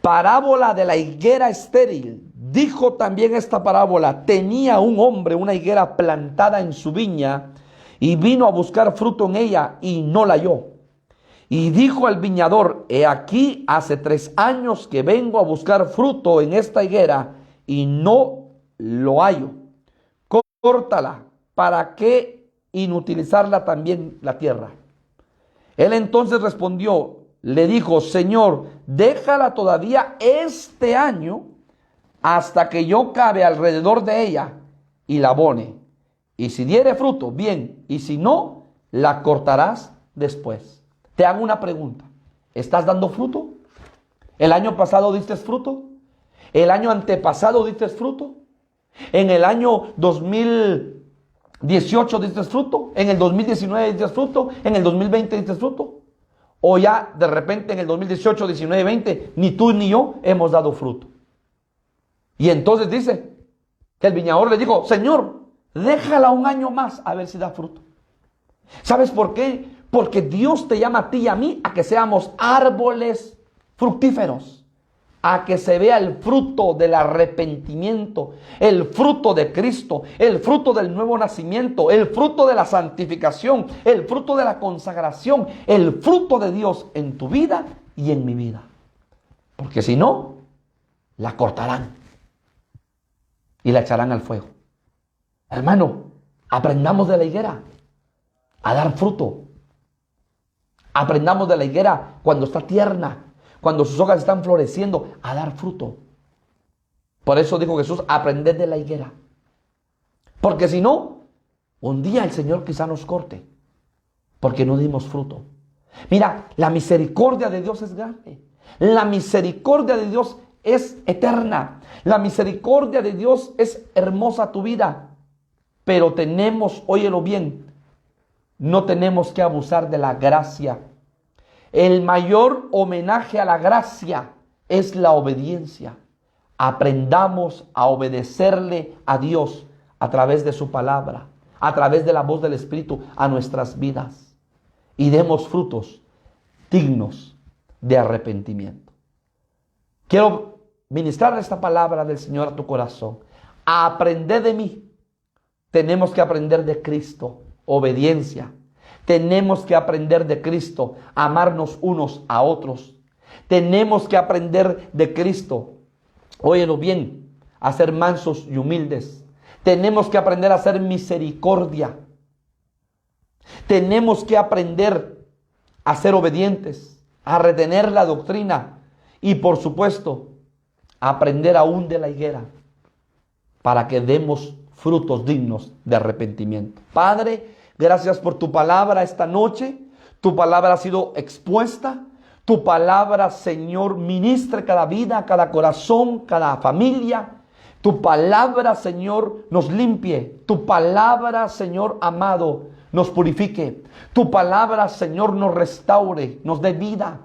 S1: Parábola de la higuera estéril. Dijo también esta parábola, tenía un hombre una higuera plantada en su viña y vino a buscar fruto en ella y no la halló. Y dijo al viñador, he aquí hace 3 años que vengo a buscar fruto en esta higuera y no lo hallo. Córtala, ¿para qué inutilizarla también la tierra? Él entonces respondió, le dijo, Señor, déjala todavía este año hasta que yo cabe alrededor de ella y la abone. Y si diere fruto, bien, y si no, la cortarás después. Te hago una pregunta. ¿Estás dando fruto? ¿El año pasado diste fruto? ¿El año antepasado diste fruto? ¿En el año 2018 diste fruto? ¿En el 2019 diste fruto? ¿En el 2020 diste fruto? ¿O ya de repente en el 2018, 19, 20, ni tú ni yo hemos dado fruto? Y entonces dice que el viñador le dijo, Señor, déjala 1 año más a ver si da fruto. ¿Sabes por qué? Porque Dios te llama a ti y a mí a que seamos árboles fructíferos, a que se vea el fruto del arrepentimiento, el fruto de Cristo, el fruto del nuevo nacimiento, el fruto de la santificación, el fruto de la consagración, el fruto de Dios en tu vida y en mi vida. Porque si no, la cortarán y la echarán al fuego. Hermano, aprendamos de la higuera. a dar fruto. Aprendamos de la higuera cuando está tierna, cuando sus hojas están floreciendo, a dar fruto. Por eso dijo Jesús, aprended de la higuera. Porque si no, un día el Señor quizá nos corte, porque no dimos fruto. Mira, la misericordia de Dios es grande. La misericordia de Dios es eterna. La misericordia de Dios es hermosa tu vida. Pero tenemos, óyelo bien, no tenemos que abusar de la gracia. El mayor homenaje a la gracia es la obediencia. Aprendamos a obedecerle a Dios a través de su palabra, a través de la voz del Espíritu a nuestras vidas. Y demos frutos dignos de arrepentimiento. Quiero ministrar esta palabra del Señor a tu corazón. Aprende de mí. Tenemos que aprender de Cristo, obediencia. Tenemos que aprender de Cristo, amarnos unos a otros. Tenemos que aprender de Cristo, óyelo bien, a ser mansos y humildes. Tenemos que aprender a hacer misericordia. Tenemos que aprender a ser obedientes, a retener la doctrina y, por supuesto, a aprender aún de la higuera para que demos frutos dignos de arrepentimiento. Padre, gracias por tu palabra esta noche. Tu palabra ha sido expuesta. Tu palabra, Señor, ministre cada vida, cada corazón, cada familia. Tu palabra, Señor, nos limpie. Tu palabra, Señor amado, nos purifique. Tu palabra, Señor, nos restaure, nos dé vida.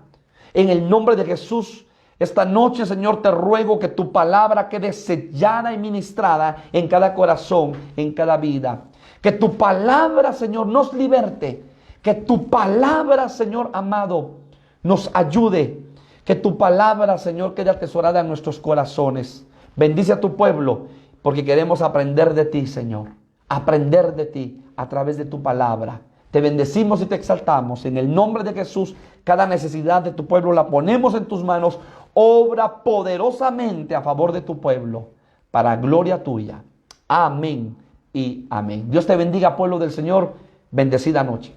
S1: En el nombre de Jesús, esta noche, Señor, te ruego que tu palabra quede sellada y ministrada en cada corazón, en cada vida. Que tu palabra, Señor, nos liberte. Que tu palabra, Señor amado, nos ayude. Que tu palabra, Señor, quede atesorada en nuestros corazones. Bendice a tu pueblo, porque queremos aprender de ti, Señor. Aprender de ti a través de tu palabra. Te bendecimos y te exaltamos. En el nombre de Jesús, cada necesidad de tu pueblo la ponemos en tus manos. Obra poderosamente a favor de tu pueblo, para gloria tuya. Amén y amén. Dios te bendiga, pueblo del Señor. Bendecida noche.